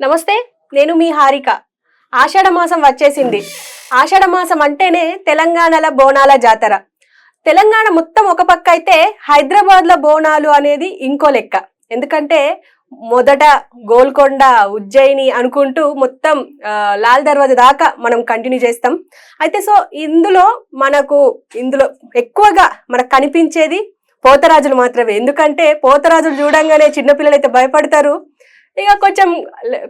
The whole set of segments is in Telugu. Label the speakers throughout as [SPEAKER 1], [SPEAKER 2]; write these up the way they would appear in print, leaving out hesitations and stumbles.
[SPEAKER 1] నమస్తే, నేను మీ హారిక. ఆషాఢ మాసం వచ్చేసింది. ఆషాఢ మాసం అంటేనే తెలంగాణల బోనాల జాతర. తెలంగాణ మొత్తం ఒక పక్క అయితే హైదరాబాద్లో బోనాలు అనేది ఇంకో లెక్క. ఎందుకంటే మొదట గోల్కొండ, ఉజ్జయిని అనుకుంటూ మొత్తం లాల్ దర్వాజా దాకా మనం కంటిన్యూ చేస్తాం. అయితే ఇందులో ఎక్కువగా మనకు కనిపించేది పోతరాజులు మాత్రమే. ఎందుకంటే పోతరాజులు చూడంగానే చిన్నపిల్లలు అయితే భయపడతారు. ఇక కొంచెం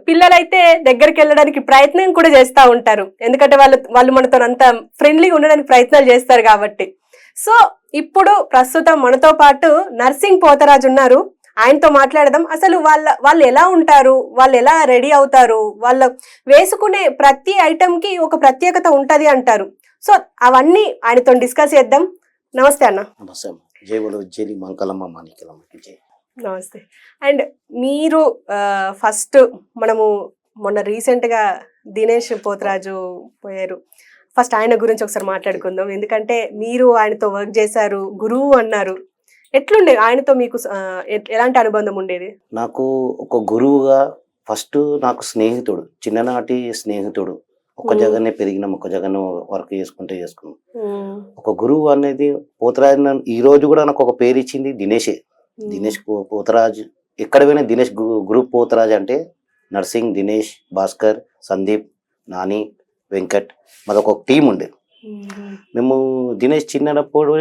[SPEAKER 1] పిల్లలైతే దగ్గరికి వెళ్ళడానికి ప్రయత్నం కూడా చేస్తూ ఉంటారు. ఎందుకంటే వాళ్ళు మనతో అంత ఫ్రెండ్లీగా ఉండడానికి ప్రయత్నాలు చేస్తారు కాబట్టి. ఇప్పుడు ప్రస్తుతం మనతో పాటు నర్సింగ్ పోతరాజు ఉన్నారు. ఆయనతో మాట్లాడదాం. అసలు వాళ్ళు ఎలా ఉంటారు, వాళ్ళు ఎలా రెడీ అవుతారు, వాళ్ళు వేసుకునే ప్రతి ఐటమ్ కి ఒక ప్రత్యేకత ఉంటది అంటారు. అవన్నీ ఆయనతో డిస్కస్ చేద్దాం. నమస్తే అన్న. నమస్తే. అండ్ మీరు ఫస్ట్ మనము మొన్న రీసెంట్ గా దినేష్ పోతరాజు పోయారు. ఫస్ట్ ఆయన గురించి ఒకసారి మాట్లాడుకుందాం. ఎందుకంటే మీరు ఆయనతో వర్క్ చేశారు, గురువు అన్నారు. ఎట్లుండే ఆయనతో మీకు ఎలాంటి అనుబంధం ఉండేది?
[SPEAKER 2] నాకు ఒక గురువుగా ఫస్ట్ నాకు స్నేహితుడు, చిన్ననాటి స్నేహితుడు. ఒక జగన్నే పెరిగినాం, ఒక జగన్ వర్క్ చేసుకున్నాం. ఒక గురువు అనేది పోతరాజు. ఈ రోజు కూడా నాకు ఒక పేరు ఇచ్చింది దినేషే. దినేష్ పోతరాజు. ఎక్కడ పోయినా దినేష్ గ్రూప్ పోతరాజు అంటే నర్సింగ్, దినేష్, భాస్కర్, సందీప్, నాని, వెంకట్, మాదొక టీం ఉండేది. మేము దినేష్ చిన్నప్పుడు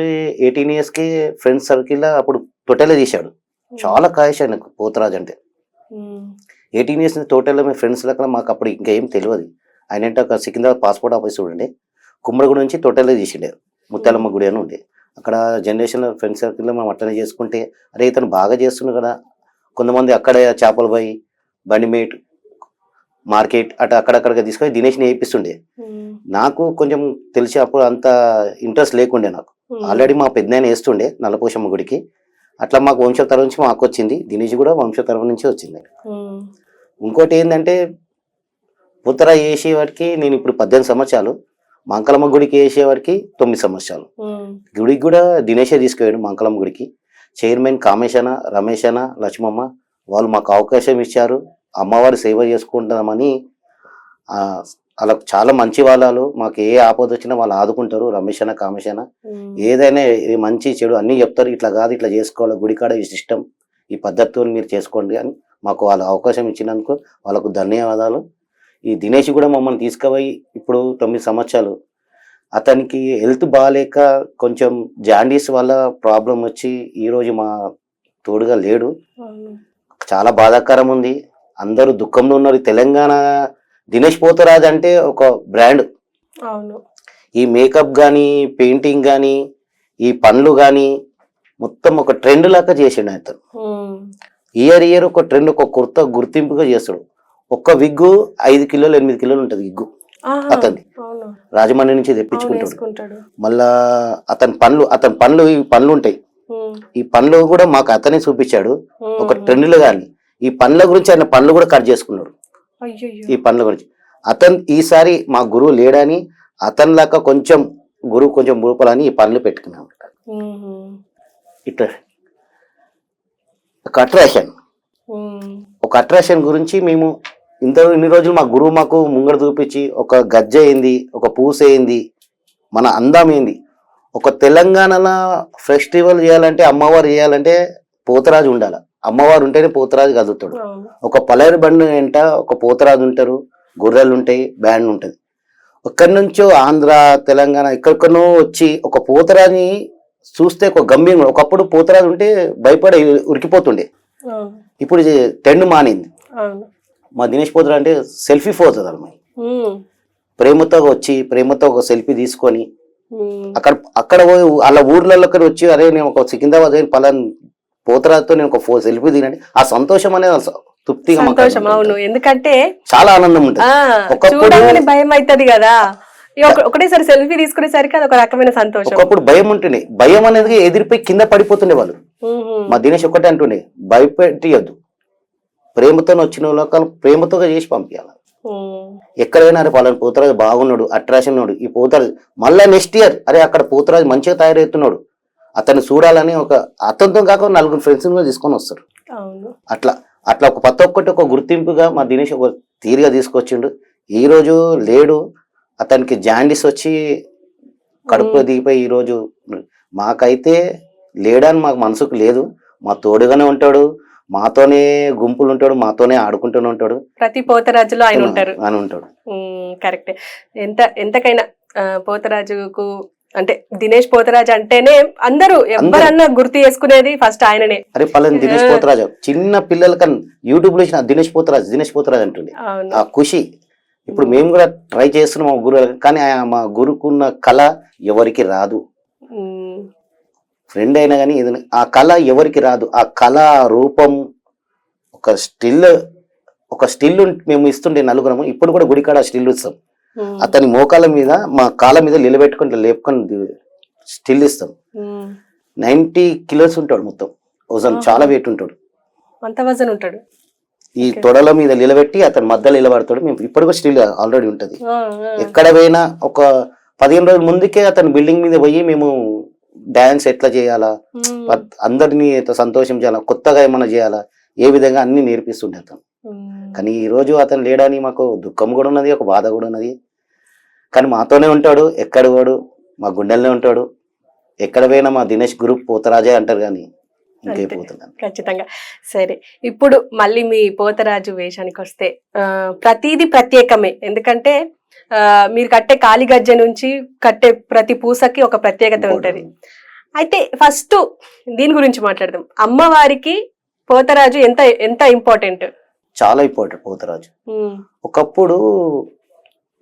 [SPEAKER 2] 18 yearsకి ఫ్రెండ్స్ సర్కిల్లో అప్పుడు టోటలే తీశాడు. చాలా కాయశాడు నాకు పోతరాజు అంటే. 18 years టోటల్లో మేము ఫ్రెండ్స్ లెక్క. మాకు అప్పుడు ఇంకా ఏం తెలియదు. ఆయన అంటే ఒక సికింద్రాబాద్ పాస్పోర్ట్ ఆఫీస్ ఉండే, కుమ్మరగుడి నుంచి టోటలే తీసిండే. ముత్యాలమ్మ గుడి అని ఉండే. అక్కడ జనరేషన్ ఫ్రెండ్స్ సర్కిల్లో మేము అట్లనే చేసుకుంటే, అరే ఇతను బాగా చేస్తున్నాడు కదా. కొంతమంది అక్కడే చేపల బాయి, బండిమేట్, మార్కెట్ అక్కడక్కడికి తీసుకొని దినేష్ని వేయిస్తుండే. నాకు కొంచెం తెలిసి అప్పుడు అంత ఇంట్రెస్ట్ లేకుండే. నాకు ఆల్రెడీ మా పెద్దనాయన వేస్తుండే నల్లపోషమ్మ గుడికి. అట్లా మాకు వంశతరం నుంచి మాకు వచ్చింది. దినేష్ కూడా వంశతరం నుంచి వచ్చింది. ఇంకోటి ఏంటంటే పుత్తర వేసేవాడికి నేను ఇప్పుడు 18 సంవత్సరాలు, మంకలమ్మ గుడికి వేసేవాడికి 9 సంవత్సరాలు. గుడికి కూడా దినేషే తీసుకుపోయాడు. మంకలమ్మ గుడికి చైర్మన్ కామేశన, రమేశన, లక్ష్మమ్మ వాళ్ళు మాకు అవకాశం ఇచ్చారు. అమ్మవారి సేవ చేసుకుంటామని. అలా చాలా మంచి వాళ్ళు. మాకు ఏ ఆపద వచ్చినా వాళ్ళు ఆదుకుంటారు. రమేశన, కామేశన ఏదైనా మంచి చెడు అన్నీ చెప్తారు. ఇట్లా కాదు, ఇట్లా చేసుకోవాలి, గుడికాడ ఈ సిస్టమ్, ఈ పద్ధతితో మీరు చేసుకోండి అని మాకు వాళ్ళ అవకాశం ఇచ్చినందుకు వాళ్ళకు ధన్యవాదాలు. ఈ దినేష్ కూడా మమ్మల్ని తీసుకుపోయి ఇప్పుడు 9 సంవత్సరాలు. అతనికి హెల్త్ బాగాలేక కొంచెం జాండీస్ వల్ల ప్రాబ్లం వచ్చి ఈరోజు మా తోడుగా లేడు. చాలా బాధాకరం ఉంది. అందరూ దుఃఖంలో ఉన్నారు. తెలంగాణ దినేష్ పోతరాజు అంటే ఒక బ్రాండ్. ఈ మేకప్ కానీ, పెయింటింగ్ కానీ, ఈ పనులు కానీ మొత్తం ఒక ట్రెండ్ లాగా చేసిండు అతను. ఇయర్ ఒక ట్రెండ్, ఒక కొత్త గుర్తింపుగా చేస్తాడు. ఒక్క విగ్గు 5 కిలోలు 8 కిలోలు ఉంటుంది విగ్గు అతన్ని. రాజమండ్రి నుంచి తెప్పించుకుంటాడు. మళ్ళా అతని పనులు ఈ పనులు ఉంటాయి. ఈ పనులు కూడా మాకు అతనే చూపించాడు. ఒక ట్రెండ్లు కానీ ఈ పనుల గురించి ఆయన పనులు కూడా కట్ చేసుకున్నాడు. ఈ పనుల గురించి అతను ఈసారి మా గురువు లేడని అతని లాగా కొంచెం గురువు కొంచెం రూపాలని ఈ పనులు పెట్టుకున్నాం. ఇట్లా ఒక అట్రాక్షన్ గురించి మేము ఇన్ని రోజులు మా గురువు మాకు ముంగడు చూపించి ఒక గజ్జ ఏంది, ఒక పూస ఏంది, మన అందం ఏంది. ఒక తెలంగాణలో ఫెస్టివల్ చేయాలంటే, అమ్మవారు చేయాలంటే పోతరాజు ఉండాలి. అమ్మవారు ఉంటేనే పోతరాజు కదులుతాడు. ఒక పలేరు బండి వెంట ఒక పోతరాజు ఉంటారు, గొర్రెలు ఉంటాయి, బ్యాండ్ ఉంటుంది. ఎక్కడి నుంచో ఆంధ్ర, తెలంగాణ ఎక్కడికనో వచ్చి ఒక పోతరాజుని చూస్తే ఒక గంభీరం. ఒకప్పుడు పోతరాజు ఉంటే భయపడి ఉరికిపోతుండే. ఇప్పుడు టెండ్ మానింది. మా దినేష్ పోతరాజు అంటే సెల్ఫీ పోతుంది అమ్మాయి. ప్రేమతో వచ్చి ప్రేమతో ఒక సెల్ఫీ తీసుకొని అక్కడ అలా ఊర్లలోకి వచ్చి, అరే నేను ఒక సికింద్రాబాద్ పలాన్ పోతరాజుతో నేను ఒక సెల్ఫీ దిగండి. ఆ సంతోషం అనేది తృప్తిగా.
[SPEAKER 1] అవును, ఎందుకంటే
[SPEAKER 2] చాలా ఆనందం ఉంటుంది.
[SPEAKER 1] భయం అవుతుంది కదా, ఒకటేసారి సెల్ఫీ తీసుకునేసరికి అది ఒక రకమైన సంతోషం.
[SPEAKER 2] ఒకప్పుడు భయం ఉంటుండే. భయం అనేది ఎదిరిపోయి కింద పడిపోతుండే వాళ్ళు. మా దినేష్ ఒకటే అంటుండే, భయపెట్టియద్దు, ప్రేమతో వచ్చిన లోకాలు ప్రేమతో చేసి పంపించాలి. ఎక్కడైనా అరే వాళ్ళని పోతరాజు బాగున్నాడు, అట్రాక్షన్ ఉన్నాడు ఈ పోతరాజు, మళ్ళీ నెక్స్ట్ ఇయర్ అరే అక్కడ పోతరాజు మంచిగా తయారవుతున్నాడు, అతన్ని చూడాలని ఒక అతనితో కాక 4 ఫ్రెండ్స్ తీసుకొని వస్తారు. అట్లా అట్లా ప్రతి ఒక్కటి ఒక గుర్తింపుగా మా దినేష్ ఒక తీరుగా తీసుకొచ్చిండు. ఈ రోజు లేడు, అతనికి జాండీస్ వచ్చి కడుపులో దిగిపోయి ఈ రోజు మాకైతే లేడని మాకు మనసుకు లేదు. మా తోడుగానే ఉంటాడు, మాతోనే గుంపులు ఉంటాడు, మాతోనే ఆడుకుంటూనే ఉంటాడు.
[SPEAKER 1] ప్రతి పోతరాజులో ఆయన ఉంటారు.
[SPEAKER 2] ఆయన ఉంటాడు.
[SPEAKER 1] కరెక్టే. ఎంతకైనా పోతరాజుకు అంటే దినేష్ పోతరాజు అంటేనే అందరూ ఎవరన్నా గుర్తు చేసుకునేది ఫస్ట్ ఆయననే.
[SPEAKER 2] అరే పలానా దినేష్ పోతరాజు, చిన్న పిల్లల కన్నా యూట్యూబ్ లో దినేష్ పోతరాజు అంటుంది. ఆ ఖుషి ఇప్పుడు మేము కూడా ట్రై చేస్తున్నాం మా గురు, కానీ మా గురుకున్న కళ ఎవరికి రాదు. ఫ్రెండ్ అయినా కానీ ఆ కళ ఎవరికి రాదు. ఆ కళ రూపం ఒక స్టిల్ మేము ఇస్తుండే నలుగురము. ఇప్పుడు కూడా గుడికాడ స్టిల్ ఇస్తాం. అతని మోకాల మీద మా కాళ్ళ మీద నిలబెట్టుకుని లేపుకొని స్టిల్ ఇస్తాం. 90 కిలోస్ ఉంటాడు మొత్తం వజన్, చాలా వెయిట్ ఉంటాడు.
[SPEAKER 1] అంత వజన్ ఉంటాడు.
[SPEAKER 2] ఈ తొడల మీద నిలబెట్టి అతను మధ్యలో నిలబడతాడు. మేము ఇప్పుడు కూడా స్టిల్ ఆల్రెడీ ఉంటది. ఎక్కడ పోయినా ఒక 15 రోజుల ముందుకే అతను బిల్డింగ్ మీద పోయి మేము డాన్స్ ఎట్లా చేయాలా, అందరినీ సంతోషించాలా, కొత్తగా ఏమైనా చేయాలా, ఏ విధంగా అన్ని నేర్పిస్తుండే అతను. కానీ ఈ రోజు అతను లేడని మాకు దుఃఖం కూడా ఉన్నది, ఒక బాధ కూడా ఉన్నది. కానీ మాతోనే ఉంటాడు, ఎక్కడ వాడు మా గుండెల్నే ఉంటాడు. ఎక్కడ పోయినా మా దినేష్ గ్రూప్ పోతరాజే అంటారు, కానీ ఇంకైపోతున్నాను.
[SPEAKER 1] ఖచ్చితంగా. సరే, ఇప్పుడు మళ్ళీ మీ పోతరాజు వేషానికి వస్తే ప్రతిదీ ప్రత్యేకమే. ఎందుకంటే మీరు కట్టే కాలి గజ్జె నుంచి కట్టే ప్రతి పూసకి ఒక ప్రత్యేకత ఉంటది. అయితే ఫస్ట్ దీని గురించి మాట్లాడదాం. అమ్మవారికి పోతరాజు ఎంత ఎంత ఇంపార్టెంట్?
[SPEAKER 2] చాలా ఇంపార్టెంట్ పోతరాజు. ఒకప్పుడు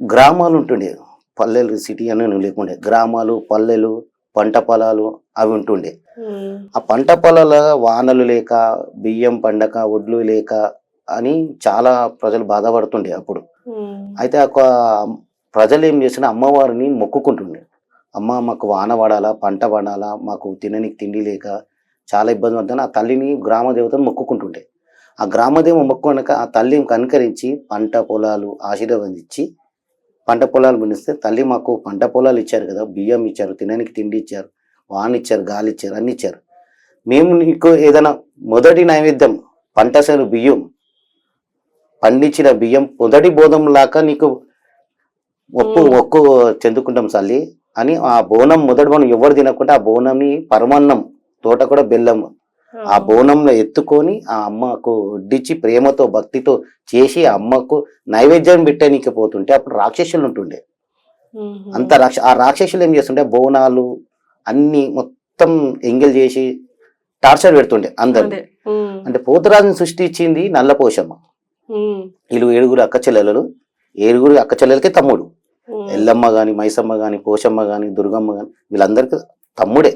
[SPEAKER 2] గ్రామాలు ఉంటుండే, పల్లెలు సిటీ అని లేకుండే. గ్రామాలు, పల్లెలు, పంట పొలాలు అవి ఉంటుండే. ఆ పంట పొలాల వానలు లేక, బియ్యం పండక, ఒడ్లు లేక అని చాలా ప్రజలు బాధపడుతుండే అప్పుడు. అయితే ఒక ప్రజలు ఏం చేసిన అమ్మవారిని మొక్కుకుంటుండే. అమ్మ మాకు వాన పడాలా, పంట పడాలా, మాకు తిననికి తిండి లేక చాలా ఇబ్బంది పడుతుంది. ఆ తల్లిని గ్రామ దేవతను మొక్కుకుంటుండే. ఆ గ్రామదేవ మొక్కుకున్నాక ఆ తల్లిని కనుకరించి పంట పొలాలు ఆశీర్వదించి పంట పొలాలు పండిస్తే, తల్లి మాకు పంట పొలాలు ఇచ్చారు కదా, బియ్యం ఇచ్చారు, తినడానికి తిండి ఇచ్చారు, వాన ఇచ్చారు, గాలి ఇచ్చారు, అన్ని ఇచ్చారు. మేము నీకు ఏదైనా మొదటి నైవేద్యం పంట సేను బియ్యం పండించిన బియ్యం మొదటి బోధం లాగా నీకు మొక్కు చెందుకుంటాం తల్లి అని. ఆ బోనం మొదటి బోనం ఎవరు తినకుండా ఆ బోనంని పరమాన్నం, తోట కూడా బెల్లం, ఆ బోనంలో ఎత్తుకొని ఆ అమ్మకు వడ్డించి ప్రేమతో భక్తితో చేసి ఆ అమ్మకు నైవేద్యం పెట్టడానికి పోతుంటే అప్పుడు రాక్షసులు ఉంటుండే. ఆ రాక్షసులు ఏం చేస్తుంటే బోనాలు అన్ని మొత్తం ఎంగిల్ చేసి టార్చర్ పెడుతుండే అందరిని. అంటే పోతరాజుని సృష్టించింది నల్లపోషమ్మ. వీళ్ళు 7 అక్క చెల్లెలు, 7 అక్క చెల్లెలకి తమ్ముడు. ఎల్లమ్మ గాని, మైసమ్మ గాని, పోషమ్మ గాని, దుర్గమ్మ గాని వీళ్ళందరికీ తమ్ముడే.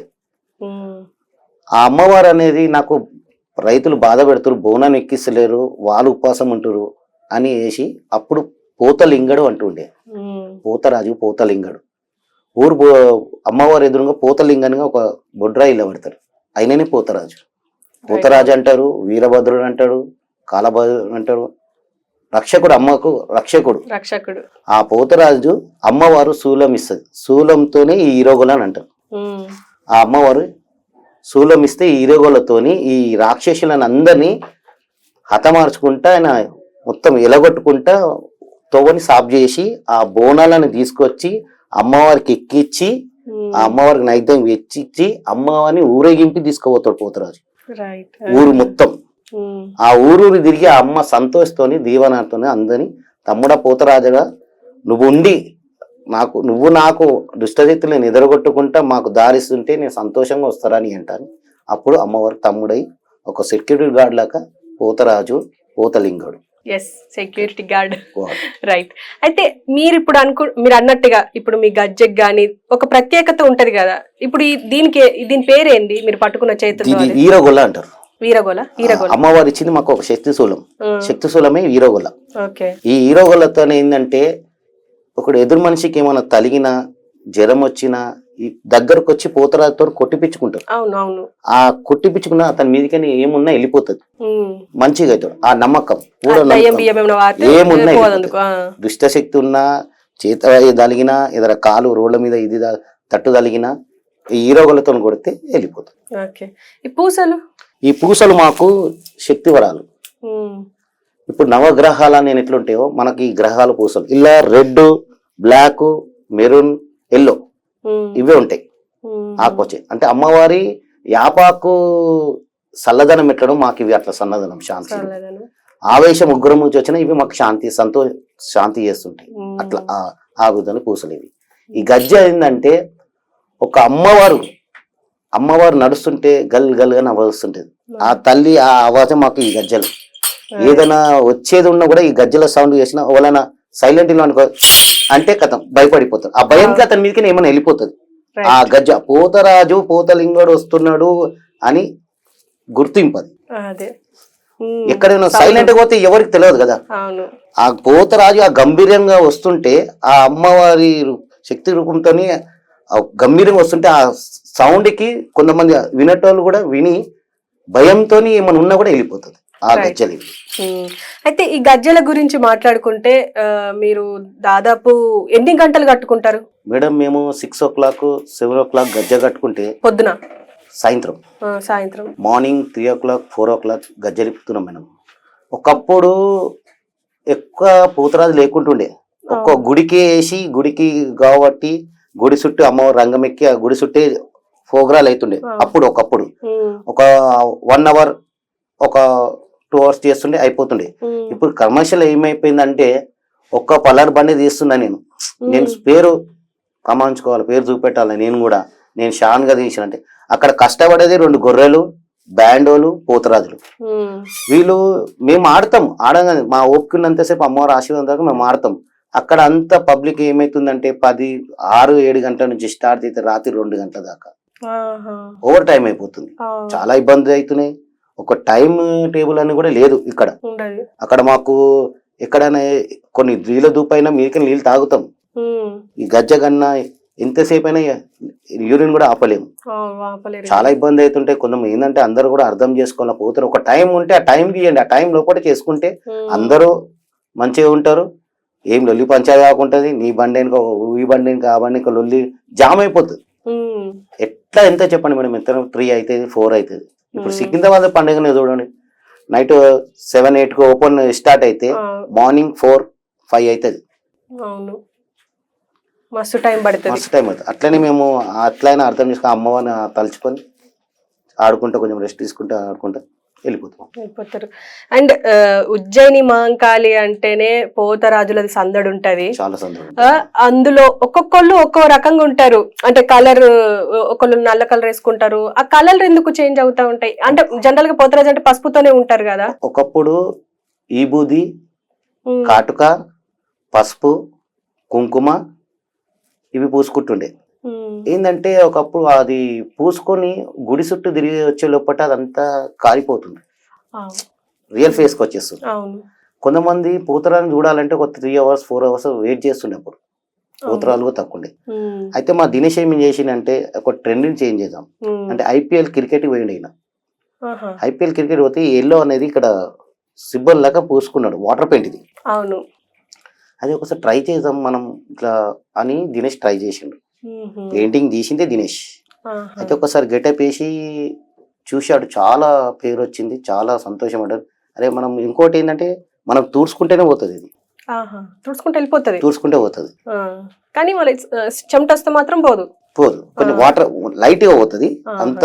[SPEAKER 2] ఆ అమ్మవారు అనేది నాకు రైతులు బాధ పెడుతురు, బోనాన్ని ఎక్కిస్తలేరు, వాళ్ళు ఉపవాసం ఉంటారు అని వేసి అప్పుడు పోతలింగడు అంటుండే. పోతరాజు పోతలింగడు ఊరు అమ్మవారు ఎదురుగా పోతలింగనిగా ఒక బొడ్రాయి ఇలా పెడతారు. అయిననే పోతరాజు. పోతరాజు అంటారు, వీరభద్రుడు అంటాడు, కాలభద్రుడు అంటారు, రక్షకుడు, అమ్మకు రక్షకుడు. ఆ పోతరాజు అమ్మవారు శూలం ఇస్తుంది. శూలంతోనే ఈ ఈరోగోలు అని అంటారు. ఆ అమ్మవారు శూలం ఇస్తే ఈ ఈరోగోలతోని ఈ రాక్షసులను అందరినీ హతమార్చుకుంటా ఆయన మొత్తం ఎలగొట్టుకుంటా తోవని సాఫ్ చేసి ఆ బోనాలను తీసుకొచ్చి అమ్మవారికి ఎక్కిచ్చి ఆ అమ్మవారికి నైవేద్యం వెచ్చిచ్చి అమ్మవారిని ఊరేగింపి తీసుకుపోతాడు పోతరాజు ఊరు మొత్తం. ఆ ఊరు తిరిగి ఆ అమ్మ సంతోషతోని దీవనాతోని అందరినీ తమ్ముడ పోతరాజుగా నువ్వు నాకు దుష్టశక్తులను ఎదరగొట్టుకుంటా మాకు దారిస్తుంటే నేను సంతోషంగా వస్తారని అంటాను. అప్పుడు అమ్మవారు తమ్ముడై ఒక సెక్యూరిటీ గార్డ్ లాగా Potharaju Pothalingadu.
[SPEAKER 1] Security guard. Right. అయితే మీరు ఇప్పుడు మీరు అన్నట్టుగా ఇప్పుడు మీ గజ్జెకి గాని ఒక ప్రత్యేకత ఉంటది కదా. ఇప్పుడు దీని పేరేంది మీరు పట్టుకున్న చేతులు?
[SPEAKER 2] వీరగొల్ల అంటారు.
[SPEAKER 1] వీరగోల.
[SPEAKER 2] అమ్మవారు ఇచ్చింది మాకు ఒక శక్తి శూలం. శక్తి శూలమే వీరగొల్ల. ఈ వీరగొల్లతో ఏంటంటే ఒకడు ఎదురు మనిషికి ఏమైనా తలిగినా జ్వరం వచ్చినా దగ్గరకు వచ్చి పోతరాజుతో కొట్టిపించుకుంటారు. ఆ కొట్టిపించుకున్న అతని మీదకని ఏమున్నా వెళ్ళిపోతుంది, మంచిగా అవుతాడు. ఆ నమ్మకం ఏమున్నా దుష్టశక్తి ఉన్నా, చేత తలిగినా, ఎదర కాలు రోడ్ల మీద ఇది తట్టు తలిగినా ఈ ఈరోగులతో కొడితే వెళ్ళిపోతుంది.
[SPEAKER 1] ఈ పూసలు
[SPEAKER 2] మాకు శక్తి వరాలు. ఇప్పుడు నవగ్రహాలు అని ఎట్లుంటాయో మనకి ఈ గ్రహాలు పూసలు ఇలా రెడ్, బ్లాక్, మెరూన్, ఎల్లో ఇవే ఉంటాయి ఆకుపచ్చ. అంటే అమ్మవారి యాపాకు చల్లదనం ఎట్లడం మాకు ఇవి అట్లా సన్నదనం, శాంతి, ఆవేశం, ఉగ్రం నుంచి వచ్చిన ఇవి మాకు శాంతి చేస్తుంటాయి. అట్లా ఆ విధంగా పూసలు ఇవి. ఈ గజ్జ ఏంటంటే ఒక అమ్మవారు నడుస్తుంటే గల్ గల్ అని వస్తుంటది. ఆ తల్లి ఆ ఆవాజం మాకు ఈ గజ్జలు. ఏదైనా వచ్చేది ఉన్నా కూడా ఈ గజ్జల సౌండ్ చేసినా ఎవరైనా సైలెంట్ లో అనుకో అంటే కథం భయపడిపోతారు. ఆ భయంకి అతని మీదకి ఏమైనా వెళ్ళిపోతుంది. ఆ గజ్జ పోతరాజు పోతలింగడు వస్తున్నాడు అని గుర్తింపది. ఎక్కడైనా సైలెంట్ పోతే ఎవరికి తెలియదు కదా. ఆ పోతరాజు ఆ గంభీరంగా వస్తుంటే ఆ అమ్మవారి శక్తి రూపంతో గంభీరంగా వస్తుంటే ఆ సౌండ్ కి కొంతమంది వినేటోళ్ళు కూడా విని భయంతో ఏమైనా ఉన్నా కూడా వెళ్ళిపోతుంది ఆ గజ్జలు.
[SPEAKER 1] అయితే ఈ గజ్జల గురించి మాట్లాడుకుంటే మీరు దాదాపు ఎన్ని గంటలు కట్టుకుంటారు
[SPEAKER 2] మేడం? మేము 6 o'clock 7 o'clock గజ్జ కట్టుకుంటే
[SPEAKER 1] పొద్దున,
[SPEAKER 2] సాయంత్రం మార్నింగ్ 3 o'clock 4 o'clock గజ్జలిపుతున్నాం మేడం. ఒకప్పుడు ఎక్కువ పూతరాజు లేకుంటుండే, ఒక్క గుడికి వేసి గుడికి కాబట్టి గుడి చుట్టూ అమ్మవారు రంగం ఎక్కి ఆ గుడి చుట్టే ప్రోగ్రాలు అవుతుండే. ఒకప్పుడు ఒక 1 hour ఒక 2 hours చేస్తుండే అయిపోతుండే. ఇప్పుడు కమర్షియల్ ఏమైపోయిందంటే ఒక్క పల్లర్ బండి తీస్తున్నా నేను పేరు కమాంచుకోవాలి, పేరు చూపెట్టాలి. నేను షాన్ గా తీసినంటే అక్కడ కష్టపడేది 2 గొర్రెలు, బ్యాండోలు, పోతరాజులు. వీళ్ళు మేము ఆడగానే మా ఓపుకున్నంతసేపు అమ్మవారి ఆశీర్వాదం దాకా మేము ఆడతాం. అక్కడ అంత పబ్లిక్ ఏమైతుందంటే 6-7 గంటల నుంచి స్టార్ట్ అయితే రాత్రి 2 గంటల దాకా ఓవర్ టైం అయిపోతుంది. చాలా ఇబ్బంది అవుతున్నాయి. ఒక టైం టేబుల్ అని కూడా లేదు ఇక్కడ. అక్కడ మాకు ఎక్కడైనా కొన్ని నీళ్ళ దూపైనా మీదకి నీళ్ళు తాగుతాం. ఈ గజ్జ కన్నా ఎంతసేపు అయినా యూరిన్ కూడా ఆపలేము. చాలా ఇబ్బంది అవుతుంటే కొంతమంది ఏంటంటే అందరూ కూడా అర్థం చేసుకోవాలి. పోతారు ఒక టైం ఉంటే ఆ టైం ఇవ్వండి, ఆ టైం లోపల చేసుకుంటే అందరూ మంచిగా ఉంటారు. ఏం లొల్లి పంచాయతీ కాకుంటది. నీ బండి ఈ బండి ఆ బండి లొల్లి జామ్ అయిపోతుంది. ఎట్లా ఎంత చెప్పండి మేడం, ఎంత 3 అవుతుంది 4 అవుతుంది. ఇప్పుడు సికింద్రాబాద్ పండుగనే చూడండి, నైట్ 7-8 ఓపెన్ స్టార్ట్ అయితే మార్నింగ్ 4-5 అవుతుంది.
[SPEAKER 1] మస్తు టైం పడుతుంది.
[SPEAKER 2] అట్లనే మేము అట్లయినా అర్థం చేసుకుని అమ్మవారిని తలుచుకొని ఆడుకుంటా కొంచెం రెస్ట్ తీసుకుంటా ఆడుకుంటా వెళ్ళిపోతారు.
[SPEAKER 1] అండ్ ఉజ్జయిని మహంకాళి అంటేనే పోతరాజులది సందడి ఉంటది. అందులో ఒక్కొక్కళ్ళు ఒక్కో రకంగా ఉంటారు. అంటే కలర్ ఒకళ్ళు నల్ల కలర్ వేసుకుంటారు. ఆ కలర్ ఎందుకు చేంజ్ అవుతా ఉంటాయి? అంటే జనరల్ గా పోతరాజు అంటే పసుపుతోనే ఉంటారు కదా.
[SPEAKER 2] ఒకప్పుడు ఈ బూది, కాటుక, పసుపు, కుంకుమ ఇవి పూసుకుంటుండే. ఏంటంటే ఒకప్పుడు అది పూసుకొని గుడి చుట్టూ తిరిగి వచ్చే లోపల అదంతా కారిపోతుంది, రియల్ ఫేస్ కి వచ్చేస్తుంది. కొంతమంది పూతరాన్ని చూడాలంటే ఒక 3 hours 4 hours వెయిట్ చేస్తుండే. అప్పుడు పూతరాలు తక్కువ. అయితే మా దినేష్ ఏం చేసిందంటే ఒక ట్రెండింగ్ చేంజ్ చేద్దాం అంటే IPL క్రికెట్ పోయింది. అయినా IPL క్రికెట్ పోతే ఎల్లో అనేది ఇక్కడ సిబ్బల్ లాగా పూసుకున్నాడు, వాటర్ పెయింట్ ఇది. అది ఒకసారి ట్రై చేద్దాం మనం ఇట్లా అని దినేష్ ట్రై చేసిండు. పెయింటింగ్ తీసిందే దినేష్. అయితే ఒకసారి గెటప్ వేసి చూశాడు, చాలా పేరు వచ్చింది, చాలా సంతోషం పడ్డాడు. అరే మనం ఇంకోటి ఏంటంటే మనం తూర్చుకుంటేనే పోతుంది, ఇది తూర్చుకుంటే పోతుంది.
[SPEAKER 1] కానీ చెమట వస్తే మాత్రం పోదు.
[SPEAKER 2] కొంచెం వాటర్ లైట్ గా పోతుంది. అంత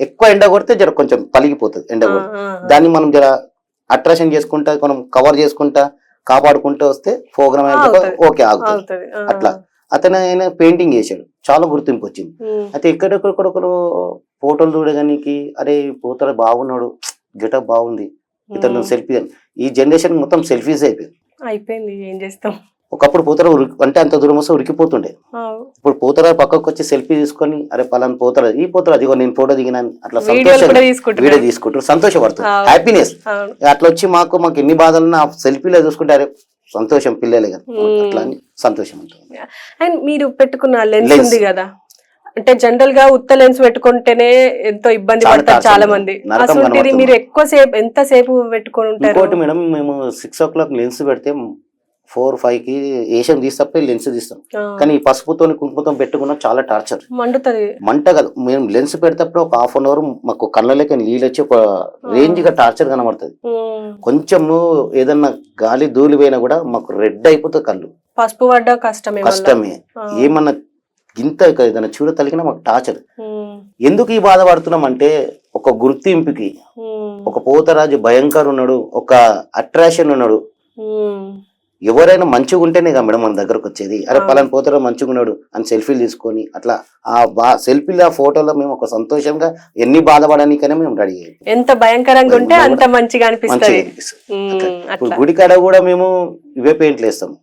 [SPEAKER 2] ఎక్కువ ఎండ కొడితే జర కొంచెం పలిగిపోతుంది ఎండ కొడితే. దాన్ని మనం జర అట్రాక్షన్ చేసుకుంటా మనం కవర్ చేసుకుంటా కాపాడుకుంటూ వస్తే ప్రోగ్రామ్ ఓకే ఆగుతుంది. అట్లా అతను ఆయన పెయింటింగ్ చేశాడు, చాలా గుర్తింపు వచ్చింది. అయితే ఎక్కడెక్కడొకరు ఫోటోలు చూడడానికి అరే పోతర బాగున్నాడు, గెటప్ బాగుంది, ఇతను సెల్ఫీ అని. ఈ జనరేషన్ మొత్తం సెల్ఫీస్
[SPEAKER 1] అయిపోయింది. ఏం చేస్తాం,
[SPEAKER 2] ఒకప్పుడు పోతర అంటే అంత దూరం వస్తే ఉరికిపోతుండే. ఇప్పుడు పోతర పక్కకు వచ్చి సెల్ఫీ తీసుకొని అరే పలానా పోతర ఈ పోతర అదిగో నేను ఫోటో దిగినాను అట్లా సంతోషంగా వీడియో తీసుకుంటారు, సంతోషపడుతుంది, హ్యాపీనెస్. అట్లా వచ్చి మాకు ఎన్ని బాధలున్నా సెల్ఫీలో చూసుకుంటారు, సంతోషం పిల్లలే కదా, అట్లా అని సంతోషం ఉంటుంది.
[SPEAKER 1] అండ్ మీరు పెట్టుకున్న లెన్స్ ఉంది కదా, అంటే జనరల్ గా ఉత్త లెన్స్ పెట్టుకుంటేనే ఎంతో ఇబ్బంది పడతారు చాలా మంది. అసలు మీరు ఎక్కువ సేపు ఎంత సేపు పెట్టుకొని ఉంటారు?
[SPEAKER 2] ఇంకోటి మేడం, మేము 6 o'clock లెన్స్ పెడితే 4-5కి ఏషియం తీస్తే లెన్స్ తీస్తాం. కానీ ఈ పసుపుతో కుంకుమతో పెట్టుకున్న చాలా టార్చర్,
[SPEAKER 1] మండుతుంది.
[SPEAKER 2] మంటగలు. మేము లెన్స్ పెడతప్పుడు ఒక హాఫ్ అన్ అవర్ మాకు కళ్ళలోకి నీళ్ళు వచ్చి ఒక రేంజ్ గా టార్చర్ కనబడుతుంది. కొంచెము ఏదన్నా గాలి ధూళి పోయినా కూడా మాకు రెడ్ అయిపోతుంది కళ్ళు.
[SPEAKER 1] పసుపు పడ్డ కష్టమే.
[SPEAKER 2] ఏమన్నా గింత ఏదైనా చూడ తలిగినా మాకు టార్చర్. ఎందుకు ఈ బాధ పడుతున్నాం అంటే ఒక గుర్తింపుకి ఒక పోతరాజు భయంకర్ ఉన్నాడు, ఒక అట్రాక్షన్ ఉన్నాడు. ఎవరైనా మంచిగా ఉంటేనే కదా మేడం మన దగ్గరకు వచ్చేది. అరే పలానా పోతరాజు మంచిగా ఉన్నాడు అని సెల్ఫీలు తీసుకొని అట్లా ఆ సెల్ఫీలు ఆ ఫోటోలో మేము ఒక సంతోషంగా ఎన్ని బాధపడడానికైనా మేము రెడీ అయ్యాం.
[SPEAKER 1] ఎంత భయంకరంగా ఉంటే అంత మంచిగా అనిపిస్తుంది.
[SPEAKER 2] ఇప్పుడు గుడి కాడ కూడా మేము ఇవే పెయింట్లు వేస్తాం,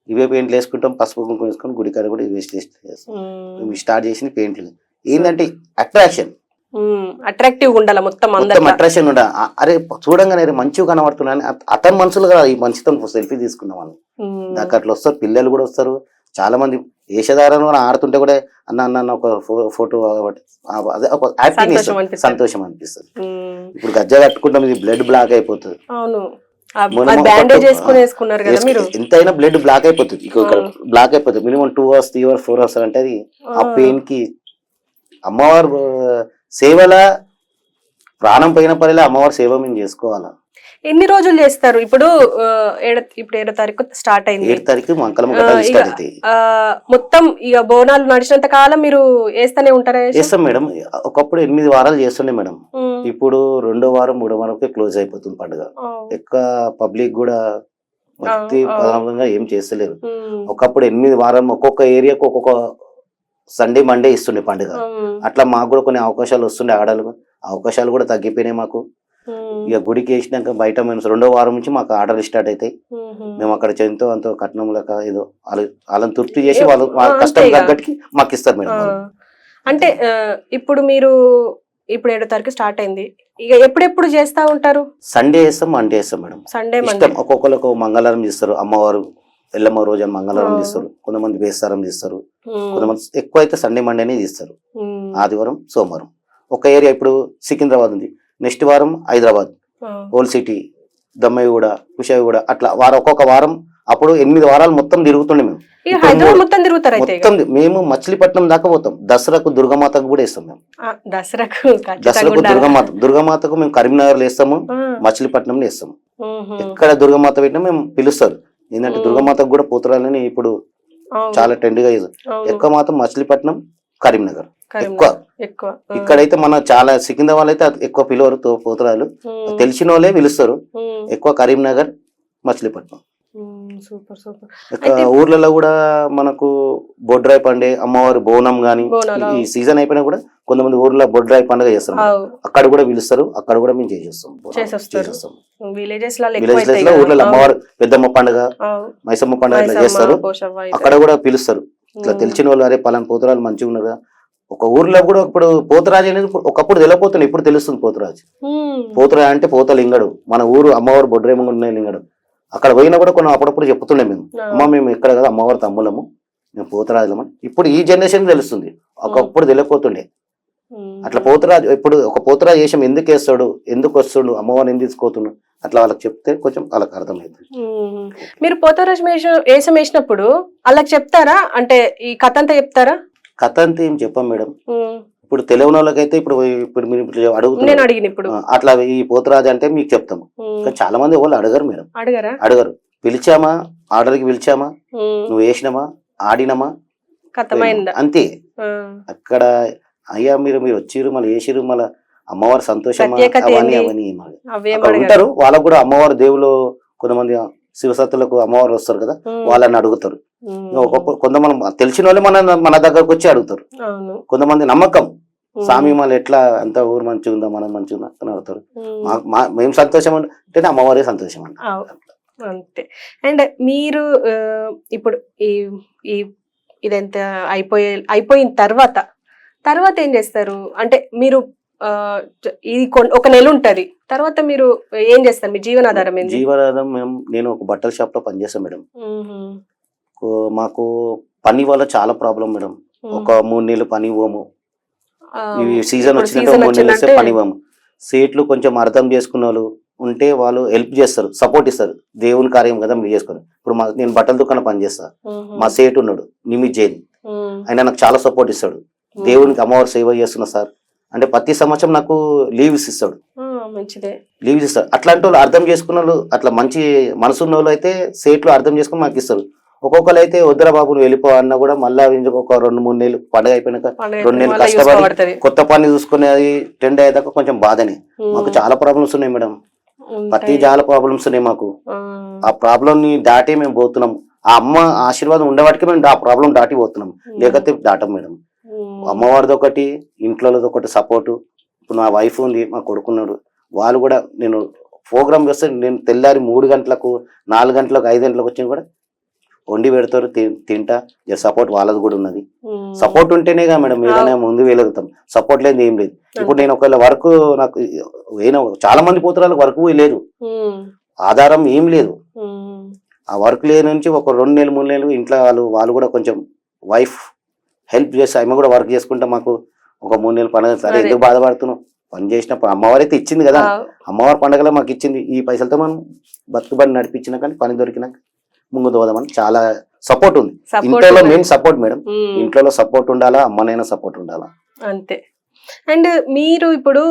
[SPEAKER 2] ఇవే పెయింట్లు వేసుకుంటాం, పసుపు కుంకుమ వేసుకొని గుడి కాడ కూడా ఇవే చేస్తాం. మేము స్టార్ట్ చేసిన పెయింట్లు ఏంటంటే అట్రాక్షన్,
[SPEAKER 1] అట్రాక్టివ్ ఉండాలి మొత్తం
[SPEAKER 2] అట్రాక్షన్ ఉండాలి. అరే చూడంగానే మంచిగా కనబడుతున్నాను అతని మనసులో కదా ఈ మంచితో సెల్ఫీ తీసుకున్నాం అని. నాకు అట్లా వస్తారు, పిల్లలు కూడా వస్తారు. చాలా మంది వేషధారణ కూడా ఆడుతుంటే కూడా అన్న ఒక ఫోటో, అదే ఒక హ్యాపీనెస్, సంతోషం అనిపిస్తుంది. ఇప్పుడు గజ్జ కట్టుకుంటాం, ఇది బ్లడ్ బ్లాక్ అయిపోతుంది. ఎంతైనా బ్లడ్ బ్లాక్ అయిపోతుంది, బ్లాక్ అయిపోతుంది. మినిమం 2 hours 3 hours 4 hours అంటే అది ఆ పెయిన్ కి అమ్మవారు సేవల ప్రాణం పోయిన పనిలో అమ్మవారి సేవ మేము చేసుకోవాలా.
[SPEAKER 1] ఎన్ని రోజులు చేస్తారు? ఇప్పుడు 7వ తారీఖు స్టార్ట్ అయింది,
[SPEAKER 2] 7వ తారీఖు మంగళం స్టార్ట్ అవుతాయి.
[SPEAKER 1] మొత్తం ఇక బోనాలు నడిచినంత కాలం మీరు వేస్తూనే ఉంటారా?
[SPEAKER 2] చేస్తాం మేడం. ఒకప్పుడు 8 వారాలు చేస్తుండే మేడం. ఇప్పుడు 2వ వారం 3వ వారంకే క్లోజ్ అయిపోతుంది పండుగ. ఎక్కువ పబ్లిక్ కూడా భక్తి ప్రధానంగా ఏం చేస్తలేరు. ఒకప్పుడు 8 వారం ఒక్కొక్క ఏరియాకు ఒక్కొక్క సండే మండే ఇస్తుండే పండుగ. అట్లా మాకు కూడా కొన్ని అవకాశాలు వస్తుండే ఆర్డర్లు, అవకాశాలు కూడా తగ్గిపోయినాయి మాకు. ఇక గుడికి వేసినాక బయట మేము 2వ వారం నుంచి మాకు ఆర్డర్లు స్టార్ట్ అవుతాయి. మేము అక్కడ ఎంతో అంతో కట్నం లెక్క ఏదో వాళ్ళని తృప్తి చేసి వాళ్ళు కష్టం తగ్గట్టుకి మాకు ఇస్తారు మేడం.
[SPEAKER 1] అంటే ఇప్పుడు మీరు 7వ తారీఖు స్టార్ట్ అయింది, ఇక ఎప్పుడెప్పుడు చేస్తా ఉంటారు?
[SPEAKER 2] సండే వేస్తాం, మండే వేస్తాం మేడం. సండే ఒక్కొక్కరికి మంగళవారం చేస్తారు, అమ్మవారు ఎల్లమ్మ రోజు మంగళవారం తీస్తారు, కొంతమంది బేస్తారం తీస్తారు, కొంతమంది ఎక్కువ అయితే సండే మండేనే తీస్తారు, ఆదివారం సోమవారం. ఒక ఏరియా ఇప్పుడు సికింద్రాబాద్ ఉంది, నెక్స్ట్ వారం హైదరాబాద్, ఓల్డ్ సిటీ, దమ్మయ్యగూడ, కుషాయిగూడ, అట్లా ఒక్కొక్క వారం. అప్పుడు 8 వారాలు మొత్తం తిరుగుతుండే మేము. మొత్తం మేము మచిలీపట్నం దాకా పోతాం. దసరాకు దుర్గమాతకు కూడా వేస్తాం మేము. దసరాకు దుర్గమాతకు మేము కరీంనగర్ లో వేస్తాము, మచిలీపట్నంలో వేస్తాము. ఎక్కడ దుర్గమాత పెట్టినా మేము పిలుస్తారు. ఏంటంటే దుర్గమాతకు కూడా పోతురాలని ఇప్పుడు చాలా ట్రెండ్ గా. ఎక్కువ మాత్రం మచిలీపట్నం, కరీంనగర్ ఎక్కువ. ఇక్కడైతే మన చాలా సికింద్రాబాద్ అయితే ఎక్కువ పిలువరు పోతురాలు, తెలిసిన వాళ్ళే పిలుస్తారు ఎక్కువ. కరీంనగర్, మచిలీపట్నం. ఊర్లలో కూడా మనకు బొడ్రాయి పండే అమ్మవారి బోనం గాని ఈ సీజన్ అయిపోయినా కూడా కొంతమంది ఊర్లో బొడ్రాయి పండుగ చేస్తారు, అక్కడ కూడా పిలుస్తారు, అక్కడ కూడా మేము చేసేస్తాం. విలేజెస్ లో ఊర్లలో అమ్మవారు పెద్దమ్మ పండుగ, మైసమ్మ పండుగ ఇట్లా చేస్తారు, అక్కడ కూడా పిలుస్తారు. ఇట్లా తెలిసిన వాళ్ళు అరే పలానా పోతురాలు మంచిగా ఉన్నారు. ఒక ఊర్లో కూడా ఇప్పుడు పోతురాజు అనేది ఒకప్పుడు తెలియపోతుంది, ఇప్పుడు తెలుస్తుంది పోతురాజు. పోతురాజు అంటే పోత లింగడు, మన ఊరు అమ్మవారు బొడ్రేమంగా ఉన్న లింగడు. అక్కడ పోయినా కూడా కొన్ని అప్పుడప్పుడు చెప్తుండే మేము, అమ్మ మేము ఇక్కడ కదా అమ్మవారి తమ్ములము, మేము పోతురాజులమని. ఇప్పుడు ఈ జనరేషన్ తెలుస్తుంది, ఒకప్పుడు తెలియపోతుండే. అట్లా పోతురాజు ఇప్పుడు ఒక పోతురాజు వేషం ఎందుకు వేస్తాడు, ఎందుకు వస్తాడు, అమ్మవారిని ఎందుకు తీసుకోతున్నాడు, అట్లా వాళ్ళకి చెప్తే కొంచెం వాళ్ళకి అర్థమవుతుంది.
[SPEAKER 1] మీరు పోతురాజు వేషం వేసినప్పుడు వాళ్ళకి చెప్తారా, అంటే ఈ కథ అంతా చెప్తారా?
[SPEAKER 2] కథ అంతా ఏం చెప్పాం మేడం. ఇప్పుడు తెలియని వాళ్ళకైతే ఇప్పుడు మీరు అడుగుతున్నారు అట్లా ఈ పోతురాజు అంటే మీకు చెప్తాము, కానీ చాలా మంది వాళ్ళు అడగరు మేడం. అడగరు. పిలిచామా, ఆర్డర్కి పిలిచామా, నువ్వు వేసినామా, ఆడినమా, అంతే. అక్కడ అయ్యా మీరు వచ్చిర్రు మళ్ళీ వేసిర్రు మళ్ళీ అమ్మవారి సంతోషమా అవన్నీ అక్కడ ఉంటారు. వాళ్ళకు కూడా అమ్మవారి దేవులు కొంతమంది శివసత్తులకు అమ్మవారు వస్తారు కదా, వాళ్ళని అడుగుతారు. కొంతమంది తెలిసిన వాళ్ళు మన దగ్గరకు వచ్చి అడుగుతారు. కొంతమంది నమ్మకం, స్వామి మళ్ళీ ఎట్లా అంత ఊరు మంచిగా ఉందా, మనం మంచిగా ఉందా అని అడుగుతారు. మేము సంతోషం అంటే అమ్మవారి సంతోషం అంట
[SPEAKER 1] అంతే. అండ్ మీరు ఇప్పుడు ఇదంతా అయిపోయిన తర్వాత ఏం చేస్తారు? అంటే మీరు ఇది ఒక నెల ఉంటది, తర్వాత మీరు ఏం చేస్తారు? మీ జీవనాధారం ఏంటి?
[SPEAKER 2] జీవనాధారం నేను ఒక బట్టల షాప్ లో పనిచేస్తాను మేడం. మాకు పని వల్ల చాలా ప్రాబ్లం మేడం. ఒక 3 నెలలు పని పోము, ఇవి సీజన్ వచ్చినట్టు 3 నెలలు వస్తే పని పోము. సీట్లు కొంచెం అర్థం చేసుకున్న వాళ్ళు ఉంటే వాళ్ళు హెల్ప్ చేస్తారు, సపోర్ట్ ఇస్తారు. దేవుని కార్యం కదా మీరు చేసుకొని. ఇప్పుడు నేను బట్టల దుకాణం పని చేస్తా, మా సేటు ఉన్నాడు నిమిత్ జైన్, ఆయన నాకు చాలా సపోర్ట్ ఇస్తాడు. దేవునికి అమ్మవారు సేవ చేస్తున్నా సార్ అంటే ప్రతి సంవత్సరం నాకు లీవ్స్ ఇస్తాడు, లీవ్స్ ఇస్తాడు. అట్లాంటి వాళ్ళు అర్థం చేసుకున్న వాళ్ళు, అట్లా మంచి మనసున్న వాళ్ళు అయితే సేట్లు అర్థం చేసుకుని మాకు ఇస్తారు. ఒక్కొక్కరు అయితే వద్దురా బాబు నువ్వు వెళ్ళిపో అన్న కూడా మళ్ళీ ఒక 2-3 నెలలు పండుగ అయిపోయినాక 2 నెలలు కష్టపడి కొత్త పని చూసుకునేది ట్రెండ్ అయ్యేదాకా కొంచెం బాధని. మాకు చాలా ప్రాబ్లమ్స్ ఉన్నాయి మేడం, ప్రతి చాలా ప్రాబ్లమ్స్ ఉన్నాయి మాకు. ఆ ప్రాబ్లం ని దాటి మేము పోతున్నాం. ఆ అమ్మ ఆశీర్వాదం ఉండేవాటికి మేము ఆ ప్రాబ్లం దాటి పోతున్నాం, లేకపోతే దాటం మేడం. అమ్మవారిది ఒకటి, ఇంట్లోది ఒకటి సపోర్టు. ఇప్పుడు నా వైఫ్ ఉంది, మా కొడుకున్నాడు, వాళ్ళు కూడా నేను ప్రోగ్రామ్ చేస్తే నేను తెల్లారి 3 గంటలకు 4 గంటలకు 5 గంటలకు వచ్చిన కూడా వండి పెడతారు, తింటా. సపోర్ట్ వాళ్ళది కూడా ఉన్నది. సపోర్ట్ ఉంటేనేగా మేడం ఏదైనా ముందు వెళ్ళగలుగుతాం, సపోర్ట్ లేదు ఏం లేదు. ఇప్పుడు నేను ఒకవేళ వర్క్ నాకు చాలా మంది పోతున్నారు, వర్క్ లేదు, ఆధారం ఏం లేదు. ఆ వర్క్ లేని నుంచి ఒక 2 నెలలు 3 నెలలు ఇంట్లో వాళ్ళు కూడా కొంచెం వైఫ్ హెల్ప్ చేస్తే ఆమె కూడా వర్క్ చేసుకుంటే మాకు ఒక 3 నెలలు పండుగ. సరే ఎందుకు బాధపడుతున్నాం, పని చేసినప్పుడు అమ్మవారు అయితే ఇచ్చింది కదా, అమ్మవారి పండుగలో మాకు ఇచ్చింది. ఈ పైసలతో మనం బతుకుబడి నడిపించినా కానీ పని దొరికినాక ముందు పోదామని చాలా సపోర్ట్ ఉంది. ఇంట్లో మెయిన్ సపోర్ట్ మేడం, ఇంట్లో సపోర్ట్ ఉండాలా, అమ్మనైనా సపోర్ట్ ఉండాలా
[SPEAKER 1] అంతే. అండ్ మీరు ఇప్పుడు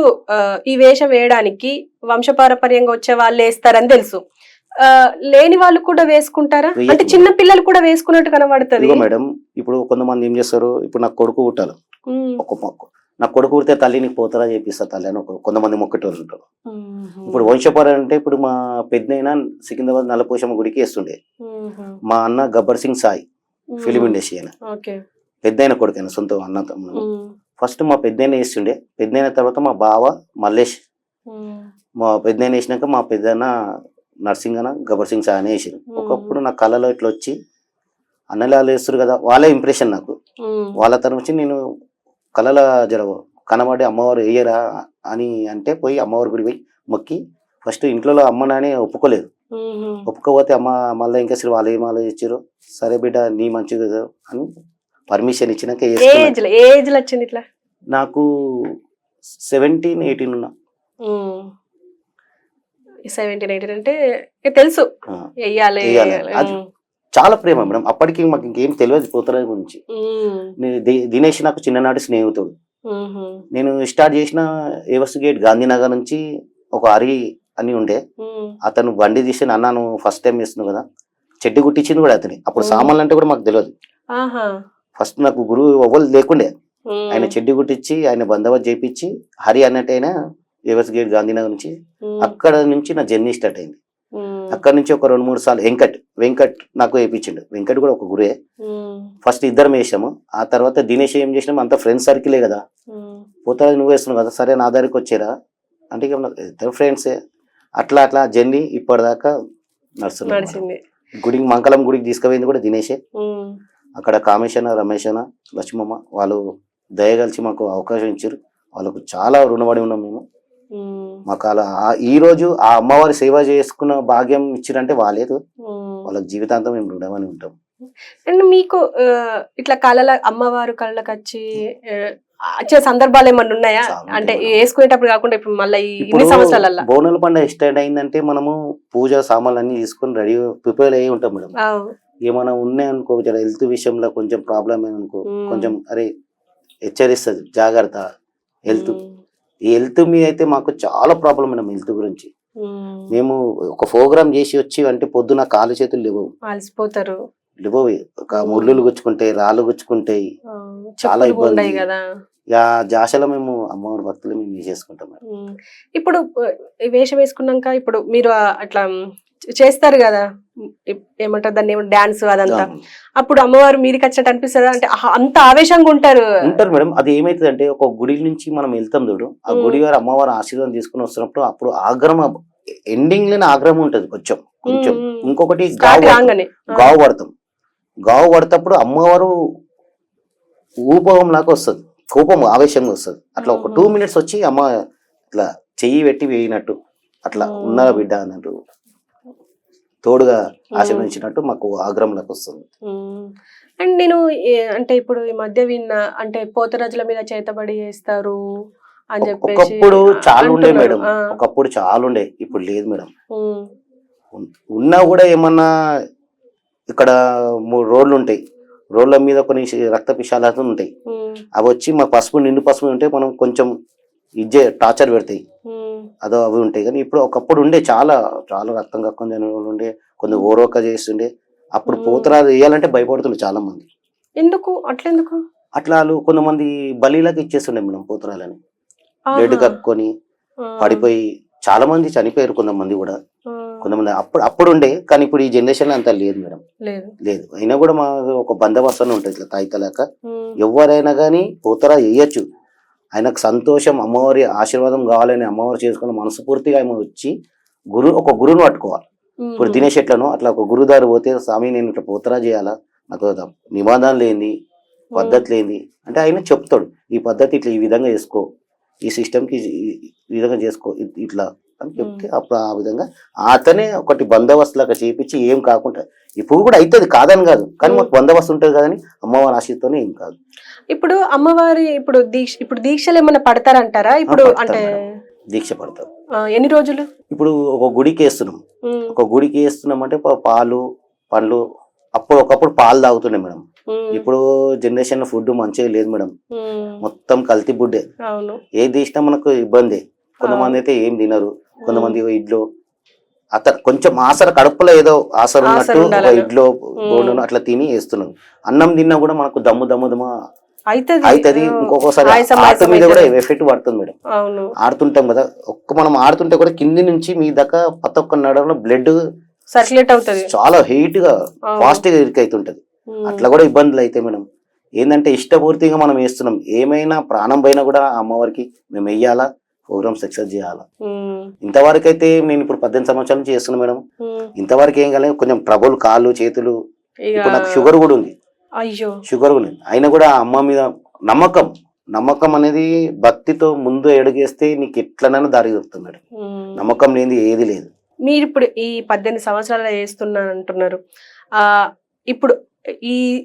[SPEAKER 1] ఈ వేషం వేయడానికి వంశపారపర్యంగా వచ్చే వాళ్ళు వేస్తారని తెలుసు, లేని వాళ్ళు కూడా వేసుకుంటారా? అంటే చిన్న పిల్లలు కూడా వేసుకున్నట్టు కనబడుతుంది
[SPEAKER 2] మేడం. ఇప్పుడు కొంతమంది ఏం చేస్తారు, ఇప్పుడు నాకు కొడుకు పుట్టాలి, నాకు కొడుకు పుడితే తల్లి నీకు పోతారా చేపిస్తా తల్లి అని కొంతమంది మొక్కటోళ్ళు ఉంటారు. ఇప్పుడు వంశపారం అంటే ఇప్పుడు మా పెద్దయినా సికింద్రాబాద్ నల్లపోషమ్మ గుడికి వేస్తుండే, మా అన్న గబ్బర్ సింగ్ సాయి ఫిలిం ఇండస్ట్రీ అయినా పెద్దయిన కొడుకైనా సొంత అన్న తమ్ముడు. ఫస్ట్ మా పెద్దయిన వేస్తుండే, పెద్దయిన తర్వాత మా బావ మల్లేష్, మా పెద్దయిన వేసినాక మా పెద్దన్న నర్సింగ్ అన్న గబ్బర్ సింగ్ సాయి అని వేసారు. ఒకప్పుడు నా కళలో ఇట్లా వచ్చి అన్నలాలు వేస్తారు కదా, వాళ్ళే ఇంప్రెషన్ నాకు. వాళ్ళ తరఫు నుంచి నేను కళల కనబడి అమ్మవారు వేయరా అని అంటే పోయి అమ్మవారి గుడి పోయి మొక్కి ఫస్ట్ ఇంట్లో అమ్మ నాని ఒప్పుకోలేదు. ఒప్పుకోపోతే అమ్మ మళ్ళీ ఇంకా సరే వాళ్ళు ఏం ఆలోచించారు, సరే బిడ్డ నీ మంచిది అని పర్మిషన్ ఇచ్చినాక నాకు 17-18 ఉన్నా.
[SPEAKER 1] 17-18 అంటే తెలుసు
[SPEAKER 2] చాలా ప్రేమ మేడం. అప్పటికి మాకు ఇంకేం తెలియదు పోతరాజు గురించి. దినేష్ నాకు చిన్ననాటి స్నేహితుడు. నేను స్టార్ట్ చేసిన ఏవర్స్ గేట్ గాంధీనగర్ నుంచి ఒక హరి అని ఉండే, అతను బండి తీసి అన్న నువ్వు ఫస్ట్ టైం వేస్తున్నావు కదా, చెడ్డి కుట్టించింది కూడా అతని. అప్పుడు సామాన్లు అంటే కూడా మాకు తెలియదు. ఫస్ట్ నాకు గురువు ఎవ్వరు లేకుండే, ఆయన చెడ్డి కుట్టించి ఆయన బందోబస్తు చేయించి హరి అన్నట్టు అయినా ఏవర్స్ గేట్ గాంధీనగర్ నుంచి. అక్కడ నుంచి నా జర్నీ స్టార్ట్ అయింది. అక్కడ నుంచి ఒక 2-3 సార్లు వెంకట్ నాకు వేయించిండు. వెంకట్ కూడా ఒక గురే. ఫస్ట్ ఇద్దరం వేసాము. ఆ తర్వాత దినేష్ ఏం చేసినాము, అంత ఫ్రెండ్స్ సర్కిలే కదా, పోతా నువ్వు వేస్తున్నావు కదా సరే నా దగ్గరికి వచ్చారా అంటే ఇద్దరు ఫ్రెండ్సే. అట్లా అట్లా జర్నీ ఇప్పటిదాకా నడుస్తుంది. గుడికి మంగళం గుడికి తీసుకుపోయింది కూడా దినేషే. అక్కడ కామేశన రమేశన లక్ష్మమ్మ వాళ్ళు దయగలిచి మాకు అవకాశం ఇచ్చారు. వాళ్ళకు చాలా రుణపడి ఉన్నాం మేము. మాకు అలా ఈ రోజు ఆ అమ్మవారి సేవ చేసుకున్న భాగ్యం ఇచ్చిరంటే వాళ్ళేదు, వాళ్ళకి జీవితాంతం మేము రుణమని ఉంటాం.
[SPEAKER 1] అండ్ మీకు ఇట్లా అమ్మవారు కళ్ళకి వచ్చి వచ్చే సందర్భాలు ఏమన్నా ఉన్నాయా? అంటే వేసుకునేటప్పుడు కాకుండా ఇప్పుడు మళ్ళీ ఇన్ని సంవత్సరాల
[SPEAKER 2] బోనాల పండుగ స్టార్ట్ అయిందంటే మనము పూజ సామాన్లు అన్ని తీసుకొని రెడీ ప్రిపేర్ అయ్యి ఉంటాం మేడం. ఏమైనా ఉన్నాయనుకో, హెల్త్ విషయంలో కొంచెం ప్రాబ్లం అనుకో, కొంచెం అరే హెచ్చరిస్తుంది జాగ్రత్త. ఈ హెల్త్ మీద అయితే మాకు చాలా ప్రాబ్లం మేడం. హెల్త్ గురించి మేము ఒక ప్రోగ్రామ్ చేసి వచ్చి అంటే పొద్దున కాలు చేతులు
[SPEAKER 1] అలసిపోతారు,
[SPEAKER 2] ఒక ముళ్ళు గుచ్చుకుంటాయి, రాళ్ళు గుచ్చుకుంటాయి, చాలా ఇబ్బంది కదా. జాషలో మేము అమ్మవారి భక్తులు మేము చేసుకుంటాం.
[SPEAKER 1] ఇప్పుడు వేషం వేసుకున్నాక ఇప్పుడు మీరు అట్లా చేస్తారు కదా, ఏమంటారు దాన్ని, డాన్స్ అదంతా, అప్పుడు అమ్మవారు మీదకి వచ్చినట్టు అనిపిస్తుందా? అంటే అంత ఆవేశంగా ఉంటారు
[SPEAKER 2] మేడం. అది ఏమైతుంది అంటే ఒక గుడి నుంచి మనం వెళ్తాం చూడు, ఆ గుడి వారు అమ్మవారి ఆశీర్వాదం తీసుకుని వస్తున్నప్పుడు అప్పుడు ఆగ్రహం ఎండింగ్ లోనే ఆగ్రహం ఉంటది కొంచెం. ఇంకొకటి గావు పడతప్పుడు అమ్మవారు ఊపం లాగా వస్తుంది, కోపం ఆవేశంగా వస్తుంది. అట్లా ఒక 2 minutes వచ్చి అమ్మ ఇట్లా చెయ్యి పెట్టి వేయినట్టు అట్లా ఉన్న బిడ్డ అన్నట్టు తోడుగా ఆశీర్వదించినట్టు మాకు ఆగ్రహంలోకి వస్తుంది.
[SPEAKER 1] అండ్ నేను అంటే ఇప్పుడు ఈ మధ్య విన్నా, అంటే పోతరాజుల మీద చేతబడి చేస్తారు అని చెప్పేసి
[SPEAKER 2] ఒకప్పుడు చాలా ఉండే
[SPEAKER 1] అంటున్నారు.
[SPEAKER 2] మేడం, ఒకప్పుడు చాలా ఉండే, ఇప్పుడు లేదు మేడం.
[SPEAKER 1] ఉమ్,
[SPEAKER 2] ఉన్నా కూడా ఏమన్నా ఇక్కడ 3 రోడ్లు ఉంటాయి, రోడ్ల మీద కొన్ని రక్త పిశాలు ఉంటాయి.
[SPEAKER 1] ఉమ్,
[SPEAKER 2] అవి వచ్చి మా పసుపు నిండు పసుపు ఉంటే మనం కొంచెం ఇజ్జే టార్చర్ పెడతాయి,
[SPEAKER 1] ఉమ్,
[SPEAKER 2] అదో అవి ఉంటాయి. కానీ ఇప్పుడు ఒకప్పుడు ఉండే చాలా చాలా రక్తం కక్కుని జనం ఉండే, కొంచెం ఓరోక చేస్తుండే. అప్పుడు పోతరాజు వేయాలంటే భయపడుతుండే చాలా మంది.
[SPEAKER 1] ఎందుకు అట్లెందుకు?
[SPEAKER 2] అట్లా వాళ్ళు కొంతమంది బలీలకు ఇచ్చేస్తుండే మేడం పోతరాలని, బ్లడ్
[SPEAKER 1] ఆహా,
[SPEAKER 2] కక్కుని
[SPEAKER 1] ఆ,
[SPEAKER 2] పడిపోయి చాలా మంది చనిపోయారు. కొంతమంది కూడా,
[SPEAKER 1] ఆ,
[SPEAKER 2] కొంతమంది అప్పుడు ఉండే, కానీ ఇప్పుడు ఈ జనరేషన్ అంతా లేదు మేడం,
[SPEAKER 1] లేదు.
[SPEAKER 2] లేదు. అయినా కూడా మా ఒక బందోబస్తు అని ఉంటుంది ఇట్లా తాయితలేక,
[SPEAKER 1] ఉమ్,
[SPEAKER 2] ఎవరైనా కానీ పోతరా వేయచ్చు. ఆయనకు సంతోషం, అమ్మవారి ఆశీర్వాదం కావాలని అమ్మవారు చేసుకుని మనస్ఫూర్తిగా ఆయన వచ్చి ఒక గురువును పట్టుకోవాలి. ఇప్పుడు దినేష్ ఎట్లను అట్లా ఒక గురుదారు పోతే, స్వామి నేను ఇట్లా పోతరా చేయాలా, నాకు నిబంధన లేని పద్ధతి లేని అంటే ఆయన చెప్తాడు, ఈ పద్ధతి ఇట్లా ఈ విధంగా చేసుకో, ఈ సిస్టమ్కి ఈ విధంగా చేసుకో ఇట్లా అని చెప్తే అప్పుడు ఆ విధంగా అతనే ఒకటి బందోబస్తులాగా చేపించి ఏం కాకుండా, ఇప్పుడు కూడా అవుతుంది కాదని కాదు, కానీ మాకు బందోబస్తు ఉంటుంది కదని అమ్మవారి ఆశీర్తోనే ఏం కాదు.
[SPEAKER 1] ఇప్పుడు అమ్మవారి ఇప్పుడు దీక్షలు ఏమన్నా పడతారంటారా ఇప్పుడు? అంటే
[SPEAKER 2] దీక్ష పడతారు.
[SPEAKER 1] ఎన్ని రోజులు?
[SPEAKER 2] ఇప్పుడు ఒక గుడికి వేస్తున్నాం, ఒక గుడికి వేస్తున్నాం అంటే పాలు పండ్లు, ఒకప్పుడు పాలు తాగుతుండే మేడం. ఇప్పుడు జనరేషన్ ఫుడ్ మంచిగా లేదు మేడం, మొత్తం కల్తీ బుడ్డే.
[SPEAKER 1] అవును,
[SPEAKER 2] ఏది తీసినా మనకు ఇబ్బంది. కొంతమంది అయితే ఏం తినరు, కొంతమంది ఇడ్లో కొంచెం ఆసర కడుపులో ఏదో ఆసర ఉన్నట్టు ఒక ఇడ్లో బోండును అట్లా తిని వేస్తున్నాం. అన్నం తిన్నా కూడా మనకు దమ్ము అవుతుంది. ఇంకొకసారి ఆట మీద కూడా ఎఫెక్ట్ పడుతుంది మేడం. ఆడుతుంటాం కదా, మనం ఆడుతుంటే కూడా కింది నుంచి మీ దాకా ప్రతి ఒక్క నడంలో బ్లడ్
[SPEAKER 1] సర్క్యులేట్ అవుతుంది, చాలా
[SPEAKER 2] హీట్ గా ఫాస్ట్ గా ఇరుకైతుంటది. అట్లా కూడా ఇబ్బందులు అయితే మేడం. ఏంటంటే ఇష్టపూర్తిగా మనం వేస్తున్నాం, ఏమైనా ప్రాణం పైన కూడా అమ్మవారికి మేము వెయ్యాలా, ప్రోగ్రామ్ సక్సెస్ చేయాలా. ఇంతవరకు అయితే నేను ఇప్పుడు 18 సంవత్సరాల నుంచి చేస్తున్నా మేడం. ఇంతవరకు ఏం కాలేదు, కొంచెం ట్రబుల్ కాళ్ళు చేతులు. ఇప్పుడు నాకు షుగర్ కూడా ఉంది, షుగర్ ఉంది. అయినా కూడా అమ్మ మీద నమ్మకం అనేది భక్తితో ముందు ఎడుగేస్తే నీకు ఎట్లనైనా దారి దొరుకుతుంది మేడం. నమ్మకం లేనిది ఏది లేదు.
[SPEAKER 1] మీరు ఇప్పుడు ఈ 18 సంవత్సరాలు చేస్తున్నాను అంటున్నారు, ఇప్పుడు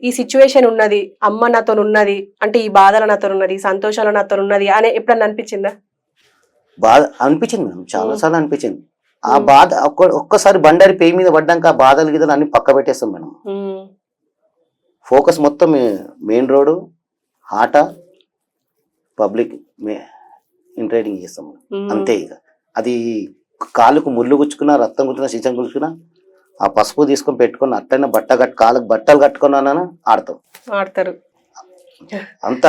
[SPEAKER 1] ఈ సిచ్యువేషన్ ఉన్నది, అమ్మ నాతో ఉన్నది అంటే ఈ బాధలు నాతో ఉన్నది, సంతోషాలు నాతో ఉన్నది అని ఎప్పుడన్నా అనిపించిందా?
[SPEAKER 2] బాధ అనిపించింది మేడం, చాలా సార్లు అనిపించింది. ఆ బాధ ఒక్కసారి బండారి పేయి మీద పడ్డాక ఆ బాధలు గిదలు అన్ని పక్క పెట్టేస్తాం మేడం. ఫోకస్ మొత్తం మెయిన్ రోడ్డు, ఆట, పబ్లిక్ ఇంట్రైడింగ్ చేస్తాం అంతే. ఇక అది కాలుకు ముళ్ళు గుచ్చుకున్నా, రక్తం గుచ్చుకున్నా, శిశం గుచ్చుకున్నా ఆ పసుపు తీసుకొని పెట్టుకుని అట్లనే కాళ్ళకు బట్టలు కట్టుకున్నానని ఆడతారు. అంత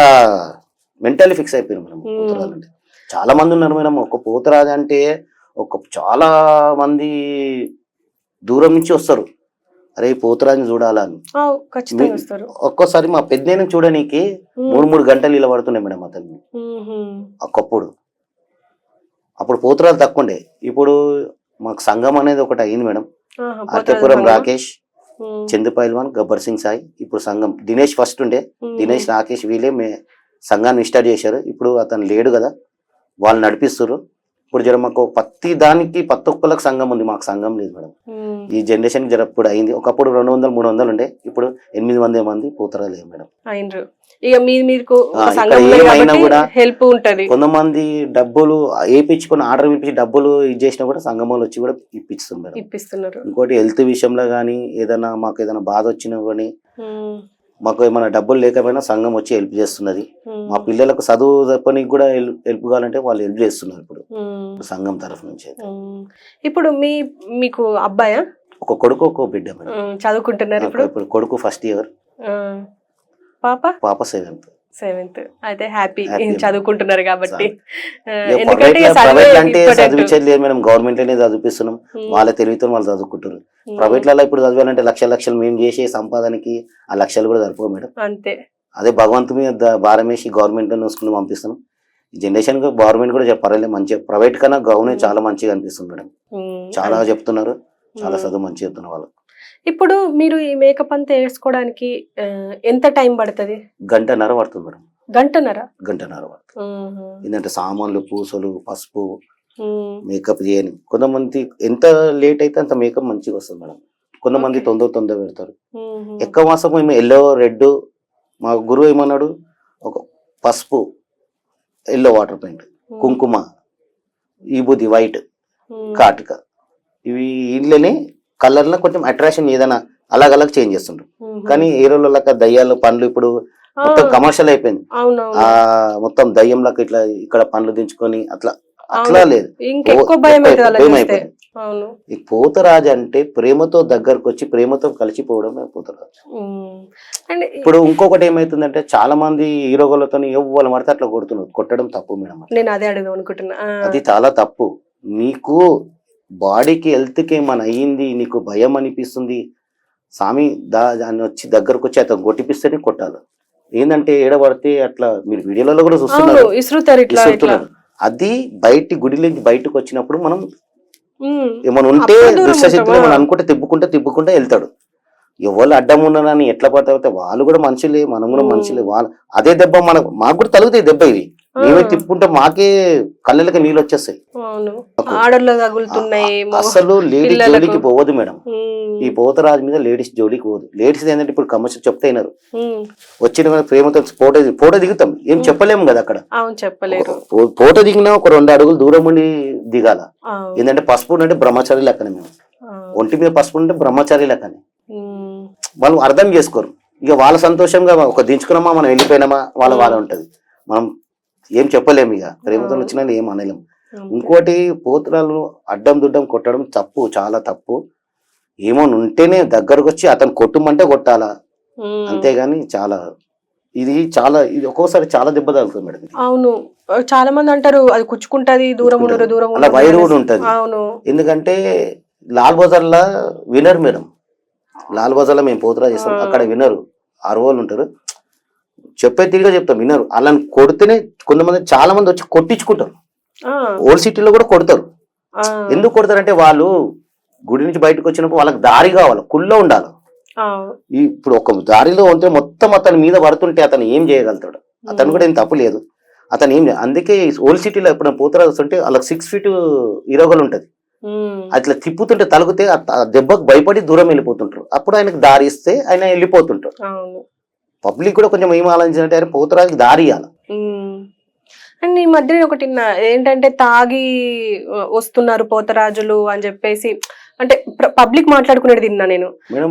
[SPEAKER 2] మెంటల్లీ ఫిక్స్ అయిపోయింది మేడం. చాలా మంది ఉన్నారు మేడం. ఒక పోతరాజు అంటే చాలా మంది దూరం నుంచి వస్తారు, అరే పోతరాజుని చూడాలని. ఒక్కోసారి మా పెద్దను చూడడానికి 3 గంటలు ఇలా పడుతున్నాయి మేడం అతన్ని. అప్పుడు పోతరాజు తక్కువ ఉండే, ఇప్పుడు మాకు సంఘం అనేది ఒకటి అయింది మేడం. అర్కేపురం రాకేష్, చందు పైల్వాన్, గబ్బర్ సింగ్ సాయి. ఇప్పుడు సంఘం దినేష్ ఫస్ట్ ఉండే, దినేష్ రాకేష్ వీళ్ళే సంఘాన్ని స్టార్ట్ చేశారు. ఇప్పుడు అతను లేడు కదా, వాళ్ళు నడిపిస్తారు. ఇప్పుడు మాకు ప్రతి ఒక్కరికి సంఘం ఉంది, మాకు సంఘం లేదు మేడం. ఈ జనరేషన్ ఇప్పుడు అయింది. ఒకప్పుడు 200-300 ఉండే, ఇప్పుడు 800 మంది పోతరాలే మేడం. ఏమైనా కూడా కొంతమంది డబ్బులు వేయించుకుని ఆర్డర్ ఇప్పించి డబ్బులు ఇచ్చేసినా కూడా సంఘంలో వచ్చి కూడా ఇప్పిస్తున్నారు. ఇంకోటి హెల్త్ విషయంలో కానీ ఏదైనా మాకు ఏదైనా బాధ వచ్చినా కానీ, మాకు ఏమైనా డబ్బులు లేకపోయినా సంఘం వచ్చి హెల్ప్ చేస్తున్నది. మా పిల్లలకు చదువు చెప్పడానికి కూడా హెల్ప్ కావాలంటే వాళ్ళు హెల్ప్ చేస్తున్నారు ఇప్పుడు సంఘం తరఫు నుంచి.
[SPEAKER 1] ఇప్పుడు మీకు అబ్బాయా?
[SPEAKER 2] ఒక కొడుకు, ఒక బిడ్డ మేడం.
[SPEAKER 1] చదువుకుంటున్నారు
[SPEAKER 2] ఇప్పుడు కొడుకు ఫస్ట్ ఇయర్, పాప 7th.
[SPEAKER 1] అయితే హ్యాపీ, చదువుకుంటున్నారు కాబట్టి.
[SPEAKER 2] ప్రైవేట్ అంటే చదివించేది లేదు మేడం, గవర్నమెంట్ లోనే చదివిస్తున్నాం. వాళ్ళ తెలివితో వాళ్ళు చదువుకుంటారు. ప్రైవేట్ లలో ఇప్పుడు చదివాలంటే లక్షలు మేము చేసే సంపాదనకి ఆ లక్షలు కూడా సరిపోవు మేడం. అంతే, అదే భగవంతు మీద భారం వేసి గవర్నమెంట్ లో స్కూల్ పంపిస్తున్నాం. ఈ జనరేషన్ గవర్నమెంట్ కూడా పర్వాలేదు, మంచిగా. ప్రైవేట్ కన్నా గవర్నమెంట్ చాలా మంచిగా అనిపిస్తుంది మేడం. చాలా చెప్తున్నారు, చాలా చదువు మంచిగా చెప్తున్నారు వాళ్ళు.
[SPEAKER 1] ఇప్పుడు మీరు ఈ మేకప్ అంతా వేసుకోవడానికి ఎంత టైం పడుతుంది?
[SPEAKER 2] 1.5 గంట పడుతుంది మేడం.
[SPEAKER 1] 1.5
[SPEAKER 2] గంట పడుతుంది. ఏంటంటే సామాన్లు, పూసలు, పసుపు, మేకప్ చేయని. కొంతమంది ఎంత లేట్ అయితే అంత మేకప్ మంచిగా వస్తుంది మేడం. కొంతమంది తొందర పెడతారు. ఎక్కువ మాసం మేము ఎల్లో, రెడ్. మా గురువు ఏమన్నాడు, ఒక పసుపు, ఎల్లో వాటర్ పెయింట్ కుంకుమ, విభూది వైట్, కాటుక, ఇవి ఇంట్లోనే కలర్లో కొంచెం అట్రాక్షన్ ఏదైనా అలాగ చేంజ్ చేస్తుంటారు. కానీ ఏ రోజులక దయ్యాలు పండ్లు ఇప్పుడు మొత్తం కమర్షియల్ అయిపోయింది. ఆ మొత్తం దయ్యంలాగా ఇట్లా ఇక్కడ పండ్లు దించుకొని అట్లా లేదు. భయం అయిపోయింది. ఈ పోతరాజు అంటే ప్రేమతో దగ్గరకు వచ్చి ప్రేమతో కలిసిపోవడమే పోతరాజు. ఇప్పుడు ఇంకొకటి ఏమైతుందంటే చాలా మంది హీరోలతో ఎవ్వరు పడితే అట్లా కొట్టడం తప్పు మేడం.
[SPEAKER 1] నేను అదే అడుగుదాం అనుకుంటున్నా.
[SPEAKER 2] అది చాలా తప్పు. నీకు బాడీకి హెల్త్ కి ఏమైనా అయ్యింది, నీకు భయం అనిపిస్తుంది, స్వామి దాన్ని వచ్చి దగ్గరకు వచ్చి అతను కొట్టిపిస్తేనే కొట్టాలి. ఏంటంటే ఏడబడితే అట్లా మీరు వీడియోలలో కూడా చూస్తున్నారు. అది గుడిలోంచి బయటకు వచ్చినప్పుడు మనం ఏమైనా ఉంటే దుష్టశక్తులు మనం అనుకుంటే తిప్పుకుంటే వెళ్తాడు. ఎవరు అడ్డం ఉన్నారని ఎట్లా పడితే వాళ్ళు కూడా మనుషులే, మనం కూడా మనుషులే. వాళ్ళు అదే దెబ్బ మాకు కూడా తలుగుతాయి దెబ్బ. ఇవి మేమే తిప్పుకుంటే మాకే కళ్ళకి నీళ్ళు వచ్చేస్తాయి. అసలు లేడీస్ జోలికి పోవద్దు మేడం. ఈ పోతరాజు మీద లేడీస్ జోలికి పోదు. లేడీస్ ఏంటంటే ఇప్పుడు కమర్షియల్ చెప్తే అయినారు, వచ్చిన ప్రేమతో ఫోటో దిగుతాం, ఏం చెప్పలేము కదా అక్కడ. ఫోటో దిగినా ఒక 2 అడుగులు దూరం ఉండి దిగాల. ఏంటంటే పసుపు అంటే బ్రహ్మచారి లెక్కనే. మేము ఒంటి మీద పసుపు అంటే బ్రహ్మచారి లెక్కనే. వాళ్ళు అర్థం చేసుకోరు. ఇక వాళ్ళ సంతోషంగా ఒక దించుకున్నామా మనం వెళ్ళిపోయినామా వాళ్ళ ఉంటది. మనం ఏం చెప్పలేము. ఇక ప్రేమతో వచ్చినా ఏం అనలేము. ఇంకోటి పోతరాలను అడ్డం దుడ్డం కొట్టడం తప్పు, చాలా తప్పు. ఏమో ఉంటేనే దగ్గరకు వచ్చి అతను కొట్టుమంటే కొట్టాలా, అంతేగాని ఇది ఒక్కోసారి చాలా దెబ్బ తగులుతుంది మేడం.
[SPEAKER 1] అవును, చాలా మంది అంటారు అది కుచ్చుకుంటది, దూరం
[SPEAKER 2] అలా వైర్ కూడా ఉంటది. ఎందుకంటే లాల్ బజార్ లా వినర్ మేడం. లాల్ బజార్ లో మేము పోతరా చేస్తాం, అక్కడ వినరు 6 రోజులు ఉంటారు. చెప్పే తిరిగా చెప్తాం, వినరు. అలాని కొడితేనే కొంతమంది చాలా మంది వచ్చి కొట్టించుకుంటారు. ఓల్డ్ సిటీలో కూడా కొడతారు. ఎందుకు కొడతారంటే వాళ్ళు గుడి నుంచి బయటకు వచ్చినప్పుడు వాళ్ళకి దారి కావాలి, కుళ్ళో ఉండాలి. ఇప్పుడు ఒక దారిలో ఉంటే మొత్తం అతని మీద పడుతుంటే అతను ఏం చేయగలుగుతాడు? అతను కూడా ఏం తప్పు లేదు, అతను ఏం. అందుకే ఓల్డ్ సిటీలో ఎప్పుడు పోతరా వస్తుంటే వాళ్ళకి 6 ఫీట్ ఇరగలు ఉంటది. అట్లా తిప్పుతుంటే తలుగుతే దెబ్బకు భయపడి దూరం వెళ్ళిపోతుంటారు. అప్పుడు ఆయనకు దారి ఇస్తే ఆయన వెళ్ళిపోతుంటారు. పబ్లిక్ కూడా కొంచెం ఏం ఆలోచించాలంటే ఆయన పోతరాజుకి దారి ఇవ్వాలి.
[SPEAKER 1] అండ్ ఈ మధ్య ఒకటి ఏంటంటే తాగి వస్తున్నారు పోతరాజులు అని చెప్పేసి అంటే పబ్లిక్ మాట్లాడుకునేది విన్నా నేను.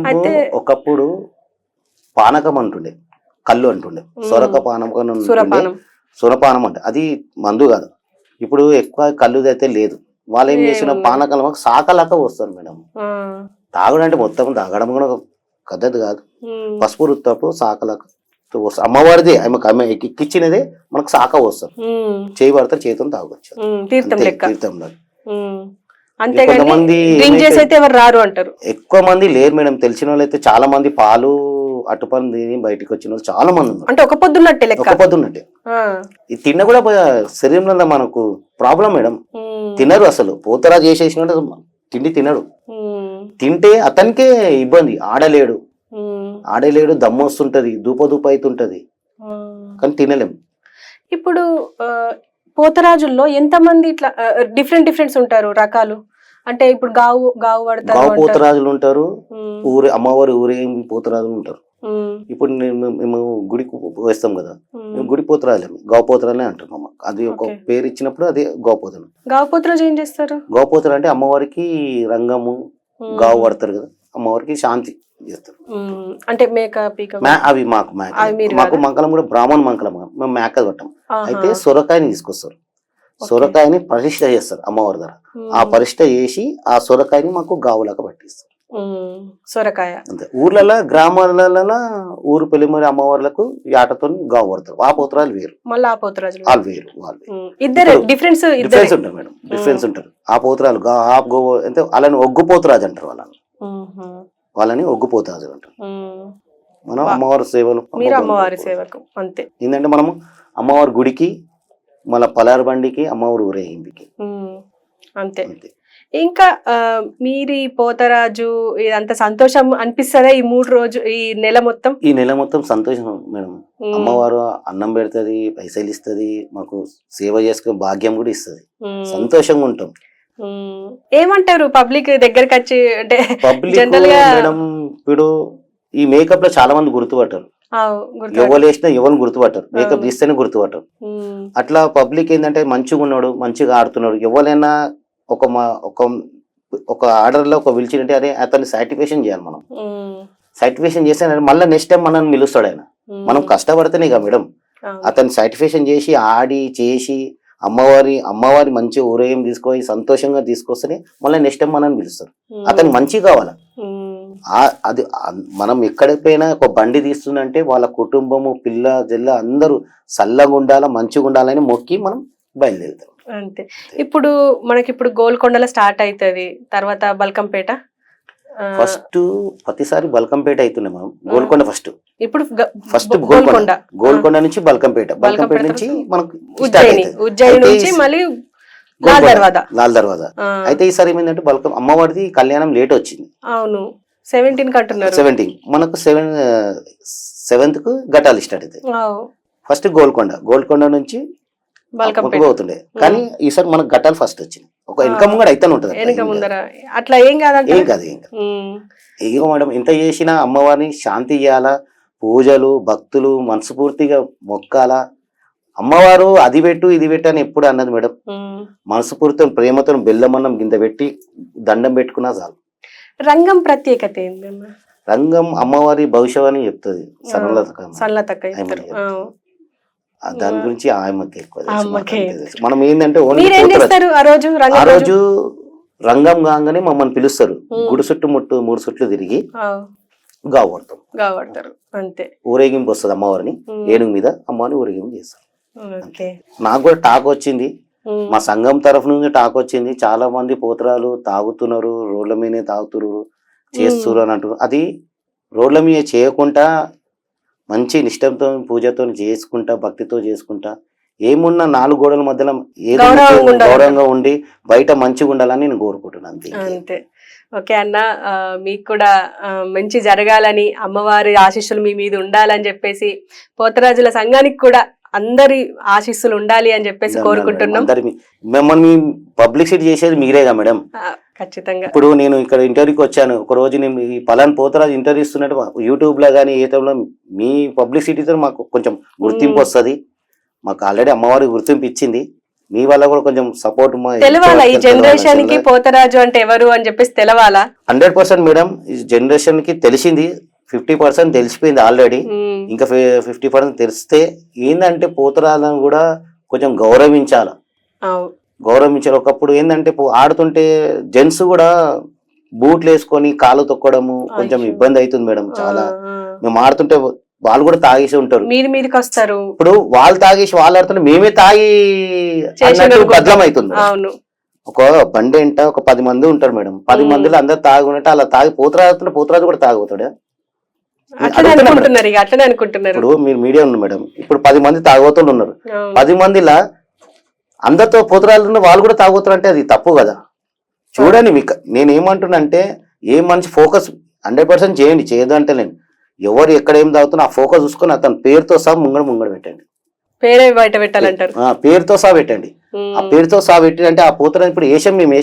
[SPEAKER 2] అయితే ఒకప్పుడు పానకం అంటుండే, కళ్ళు అంటుండే, సురపానం అంటే అది మందు కాదు. ఇప్పుడు ఎక్కువ కళ్ళు అయితే లేదు. వాళ్ళు ఏం చేసిన పానకం సాకలాక వస్తారు మేడం. తాగుడు అంటే మొత్తం తాగడం కూడా పద్ధతి కాదు. పసుపు రుత్తపు సాకలాక అమ్మవారిదే, ఆమె ఎక్కిచ్చినదే మనకు సాక వస్తారు. చేయి పడతారు, చేతితో తాగొచ్చు తీర్థంలో. కొంతమంది ఎక్కువ మంది లేరు మేడం. తెలిసిన వాళ్ళు అయితే చాలా మంది పాలు అటుపని తిని బయటకు వచ్చిన వాళ్ళు చాలా మంది ఉన్నారు.
[SPEAKER 1] అంటే ఒక పొద్దున్నట్టే
[SPEAKER 2] ఇది తిన్న కూడా శరీరంలో మనకు ప్రాబ్లం మేడం. తినరు అసలు. పోతరా చేసేసిన తిండి తినడు. తింటే అతనికే ఇబ్బంది. ఆడలేడు, దమ్ము వస్తుంటది, దూప అవుతుంటది, కానీ తినలేం.
[SPEAKER 1] ఇప్పుడు పోతరాజుల్లో ఎంతమంది ఇట్లా డిఫరెంట్స్ ఉంటారు రకాలు? అంటే ఇప్పుడు గావు పడతారు,
[SPEAKER 2] పోతరాజులు ఉంటారు, అమ్మవారి ఊరేగి పోతరాజులు ఉంటారు. ఇప్పుడు మేము గుడికి వేస్తాం కదా, మేము గుడి పోతరాజులే, గౌపోతరాలే అంటున్నాం. అది ఒక పేరు ఇచ్చినప్పుడు అదే గౌపోతరం.
[SPEAKER 1] గౌపోతరాజు ఏం చేస్తారు?
[SPEAKER 2] గౌపోతర అంటే అమ్మవారికి రంగము గావు పడతారు కదా, అమ్మవారికి శాంతి చేస్తారు.
[SPEAKER 1] అంటే మేక
[SPEAKER 2] అవి మాకు మంకలం కూడా బ్రాహ్మణ మంకలం, మేము మేక కొట్టాం. అయితే సొరకాయని తీసుకొస్తారు, సొరకాయని పరిష్ట చేస్తారు అమ్మవారి దగ్గర. ఆ పరిష్ట చేసి ఆ సొరకాయని మాకు గావులాగా పట్టిస్తారు.
[SPEAKER 1] సొరకాయ
[SPEAKER 2] అంతే. ఊర్లలో గ్రామాలలో ఊరు పెళ్లిమరి అమ్మవార్లకు ఆటతో గావు పడతారు. ఆ పోతరాలు వేరు, వాళ్ళు వేరు.
[SPEAKER 1] డిఫరెన్స్
[SPEAKER 2] ఉంటారు మేడం, డిఫరెన్స్ ఉంటారు. ఆ పోతరాలు అంటే వాళ్ళని ఒగ్గు పోతరాజు అంటారు. వాళ్ళని ఒగ్గు పోతరాజు అంటారు. మనం అమ్మవారి సేవలు,
[SPEAKER 1] అమ్మవారి సేవకు అంతే.
[SPEAKER 2] ఏంటంటే మనము అమ్మవారి గుడికి, మళ్ళీ పలారు బండికి, అమ్మవారి ఊరేగింపుకి
[SPEAKER 1] అంతే. ఇంకా మీరు పోతరాజు ఇదంతా సంతోషం అనిపిస్తుందా ఈ 3 రోజు, ఈ నెల మొత్తం?
[SPEAKER 2] ఈ నెల మొత్తం సంతోషం మేడం. అమ్మవారు అన్నం పెడుతుంది, పైసలు ఇస్తుంది, మాకు సేవ చేసుకునే భాగ్యం కూడా ఇస్తుంది, సంతోషంగా ఉంటాం.
[SPEAKER 1] ఏమంటారు పబ్లిక్ దగ్గరకు వచ్చి? అంటే
[SPEAKER 2] పబ్లిక్ మేడం ఇప్పుడు ఈ మేకప్ లో చాలా మంది గుర్తుపట్టారు. ఎవరు వేసినా ఎవరిని గుర్తుపట్టారు, మేకప్ తీస్తేనే గుర్తుపట్టారు. అట్లా పబ్లిక్ ఏంటంటే మంచిగా ఉన్నాడు, మంచిగా ఆడుతున్నాడు, ఎవరైనా ఒక ఆర్డర్ లో ఒక పిలిచింటే అదే అతన్ని సాటిస్ఫాక్షన్ చేయాలి. మనం సాటిస్ఫాక్షన్ చేస్తే మళ్ళీ నెక్స్ట్ టైం మనం పిలుస్తాడు ఆయన. మనం కష్టపడితేనే కదా మేడం, అతన్ని సాటిస్ఫాక్షన్ చేసి ఆడి చేసి అమ్మవారి మంచి ఊరేగం తీసుకొని సంతోషంగా తీసుకొస్తేనే మళ్ళీ నెక్స్ట్ టైం మనం పిలుస్తారు. అతనికి మంచి కావాలా. అది మనం ఎక్కడికైనా ఒక బండి తీస్తుందంటే వాళ్ళ కుటుంబము పిల్ల జిల్ల అందరూ చల్లగా ఉండాలా, మంచిగా ఉండాలని మొక్కి మనం బయలుదేరుతాం
[SPEAKER 1] అంతే. ఇప్పుడు మనకి గోల్కొండలో స్టార్ట్ అవుతుంది, తర్వాత బల్కంపేట.
[SPEAKER 2] ఫస్ట్ ప్రతిసారి బల్కంపేట అవుతున్నాయి మనం. గోల్కొండ ఫస్ట్ గోల్కొండ నుంచి బల్కంపేట నుంచి మనకు
[SPEAKER 1] ఉజ్జయిని నుంచి మళ్ళీ
[SPEAKER 2] లాల్ దర్వాజా. అయితే ఈసారి ఏమైందంటే అమ్మవారిది కళ్యాణం లేట్ వచ్చింది.
[SPEAKER 1] అవును, 17 అంటున్నారు.
[SPEAKER 2] 17 మనకు 7th కు ఘటాలు స్టార్ట్ అవుతాయి. ఫస్ట్ గోల్కొండ నుంచి అవుతుండే, కానీ ఈసారి మనకు ఘటాలు ఫస్ట్ వచ్చింది. ఒక వెనక ముంగడ అయితే ఉంటది,
[SPEAKER 1] అట్లా ఏం కాదు.
[SPEAKER 2] ఇగో మేడం ఎంత చేసినా అమ్మవారిని శాంతి చేయాలా, పూజలు భక్తులు మనస్ఫూర్తిగా మొక్కాలా. అమ్మవారు అది పెట్టు ఇది పెట్టు అని ఎప్పుడు అన్నది మేడం. మనస్ఫూర్తితో ప్రేమతో బెల్లమన్నం గింత పెట్టి దండం పెట్టుకున్నా చాలు.
[SPEAKER 1] రంగం ప్రత్యేకత ఏంటమ్మా?
[SPEAKER 2] రంగం అమ్మవారి భవిష్యవాణి చెప్తుంది. దాని గురించి ఆయమ్మకి ఎక్కువ మనం ఏంటంటే ఆ రోజు రంగం కాగానే మమ్మల్ని పిలుస్తారు. గుడి చుట్టూ 3 చుట్లు తిరిగి గావడతారు.
[SPEAKER 1] అంతే.
[SPEAKER 2] ఊరేగింపు వస్తుంది అమ్మవారిని ఏనుగు మీద, అమ్మవారిని ఊరేగింపు చేస్తారు. నాకు కూడా టాక్ వచ్చింది, మా సంఘం తరఫు నుంచి టాక్ వచ్చింది. చాలా మంది పోతరాలు తాగుతున్నారు, రోడ్ల మీదే తాగుతున్నారు, చేస్తున్నారు అని అంటున్నారు. అది రోడ్ల మీద చేయకుండా మంచి నిష్టంతో పూజతో చేసుకుంటా, భక్తితో చేసుకుంటా, ఏమున్నా 4 గోడల మధ్యలో ఏదో గౌరవంగా ఉండి బయట మంచిగా ఉండాలని నేను కోరుకుంటున్నాను.
[SPEAKER 1] అంతే. ఓకే అన్న, మీకు కూడా మంచి జరగాలని, అమ్మవారి ఆశీస్సులు మీ మీద ఉండాలని చెప్పేసి, పోతరాజుల సంఘానికి కూడా అందరి ఆశీస్సులు ఉండాలి అని చెప్పేసి కోరుకుంటున్నాం.
[SPEAKER 2] మిమ్మల్ని పబ్లిసిటీ చేసేది మీరేగా మేడం.
[SPEAKER 1] ఖచ్చితంగా.
[SPEAKER 2] ఇప్పుడు నేను ఇక్కడ ఇంటర్వ్యూకి వచ్చాను, ఒక రోజు నేను ఈ పలాన్ పోతరాజు ఇంటర్వ్యూ ఇస్తున్నట్టు యూట్యూబ్ లో కానీ ఏతంలో మీ పబ్లిసిటీతో మాకు కొంచెం గుర్తింపు వస్తుంది. మాకు ఆల్రెడీ అమ్మవారి గుర్తింపు ఇచ్చింది, మీ వల్ల కూడా కొంచెం సపోర్ట్
[SPEAKER 1] తెలవాలా. ఈ జనరేషన్ కి పోతరాజు అంటే ఎవరు అని చెప్పేసి తెలవాలా.
[SPEAKER 2] 100% మేడం. ఈ జనరేషన్ కి తెలిసింది, 50% తెలిసిపోయింది ఆల్రెడీ. ఇంకా 50% తెలిస్తే ఏంటంటే పోతరాజులను కూడా కొంచెం గౌరవించాలి. ఒకప్పుడు ఏంటంటే ఆడుతుంటే జెంట్స్ కూడా బూట్లు వేసుకొని కాలు తొక్కడము కొంచెం ఇబ్బంది అవుతుంది మేడం. చాలా మేము ఆడుతుంటే వాళ్ళు కూడా తాగేసి ఉంటారు,
[SPEAKER 1] మీదకి వస్తారు.
[SPEAKER 2] ఇప్పుడు వాళ్ళు తాగేసి వాళ్ళు ఆడుతుంటే మేమే తాగి బద్లం అవుతుంది. ఒక బండి ఎంట ఒక 10 మంది ఉంటారు మేడం, 10 మందిలో అందరు తాగి ఉన్నట్టు అలా తాగి పోతరాజు పోతరాజు కూడా తాగుతాడు. ఇప్పుడు మీరు మీడియా ఉన్నారు మేడం, ఇప్పుడు 10 మంది తాగుతూ ఉన్నారు, 10 మందిలా అందరితో పోతరాజు వాళ్ళు కూడా తాగుతారు అంటే అది తప్పు కదా. చూడండి, మీకు నేనేమంటున్నా అంటే ఏ మనిషి ఫోకస్ 100% చేయండి, చేయదు అంటే నేను ఎవరు ఎక్కడ ఏం తాగుతున్నా ఆ ఫోకస్ చూసుకొని అతని పేరుతో సహా ముంగడ పెట్టండి.
[SPEAKER 1] పేరే బయట పెట్టాలంటారు.
[SPEAKER 2] పేరుతో సహా పెట్టండి. ఆ పేరుతో సహా పెట్టి అంటే ఆ పోతరాజు ఇప్పుడు మేము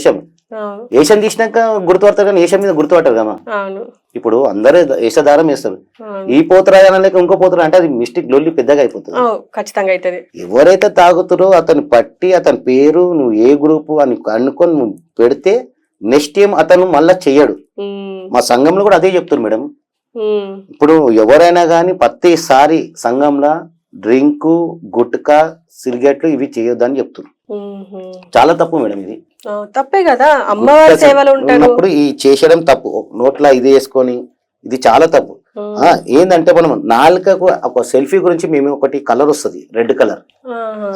[SPEAKER 2] ఏషం తీసినాక గుర్తుపడతారు, కానీ ఏషం మీద గుర్తుపడతారు కదా. ఇప్పుడు అందరూ ఏషధారం వేస్తారు, ఈ పోతరాజు అనలేక ఇంకో పోతరాజు అంటే అది మిస్టేక్ లొల్లి పెద్దగా అయిపోతుంది.
[SPEAKER 1] ఖచ్చితంగా అవుతుంది.
[SPEAKER 2] ఎవరైతే తాగుతారో అతను పట్టి అతని పేరు నువ్వు ఏ గ్రూపు అని అనుకొని నువ్వు పెడితే నెక్స్ట్ టైం అతను మళ్ళా చెయ్యడు. మా సంఘంలో కూడా అదే చెప్తారు మేడం. ఇప్పుడు ఎవరైనా కానీ ప్రతిసారి సంఘంలో డ్రింకు, గుట్కా, సిగరెట్లు ఇవి చేయొద్దని చెప్తున్నారు. చాలా తప్పు మేడం, ఇది
[SPEAKER 1] తప్పే కదా. అమ్మవారి సేవలు
[SPEAKER 2] ఉన్నప్పుడు ఈ చేసేయడం తప్పు. నోట్లో ఇది వేసుకొని ఇది చాలా తప్పు. ఏంటంటే మనం నాలుకకు ఒక సెల్ఫీ గురించి మేము ఒకటి కలర్ వస్తుంది, రెడ్ కలర్,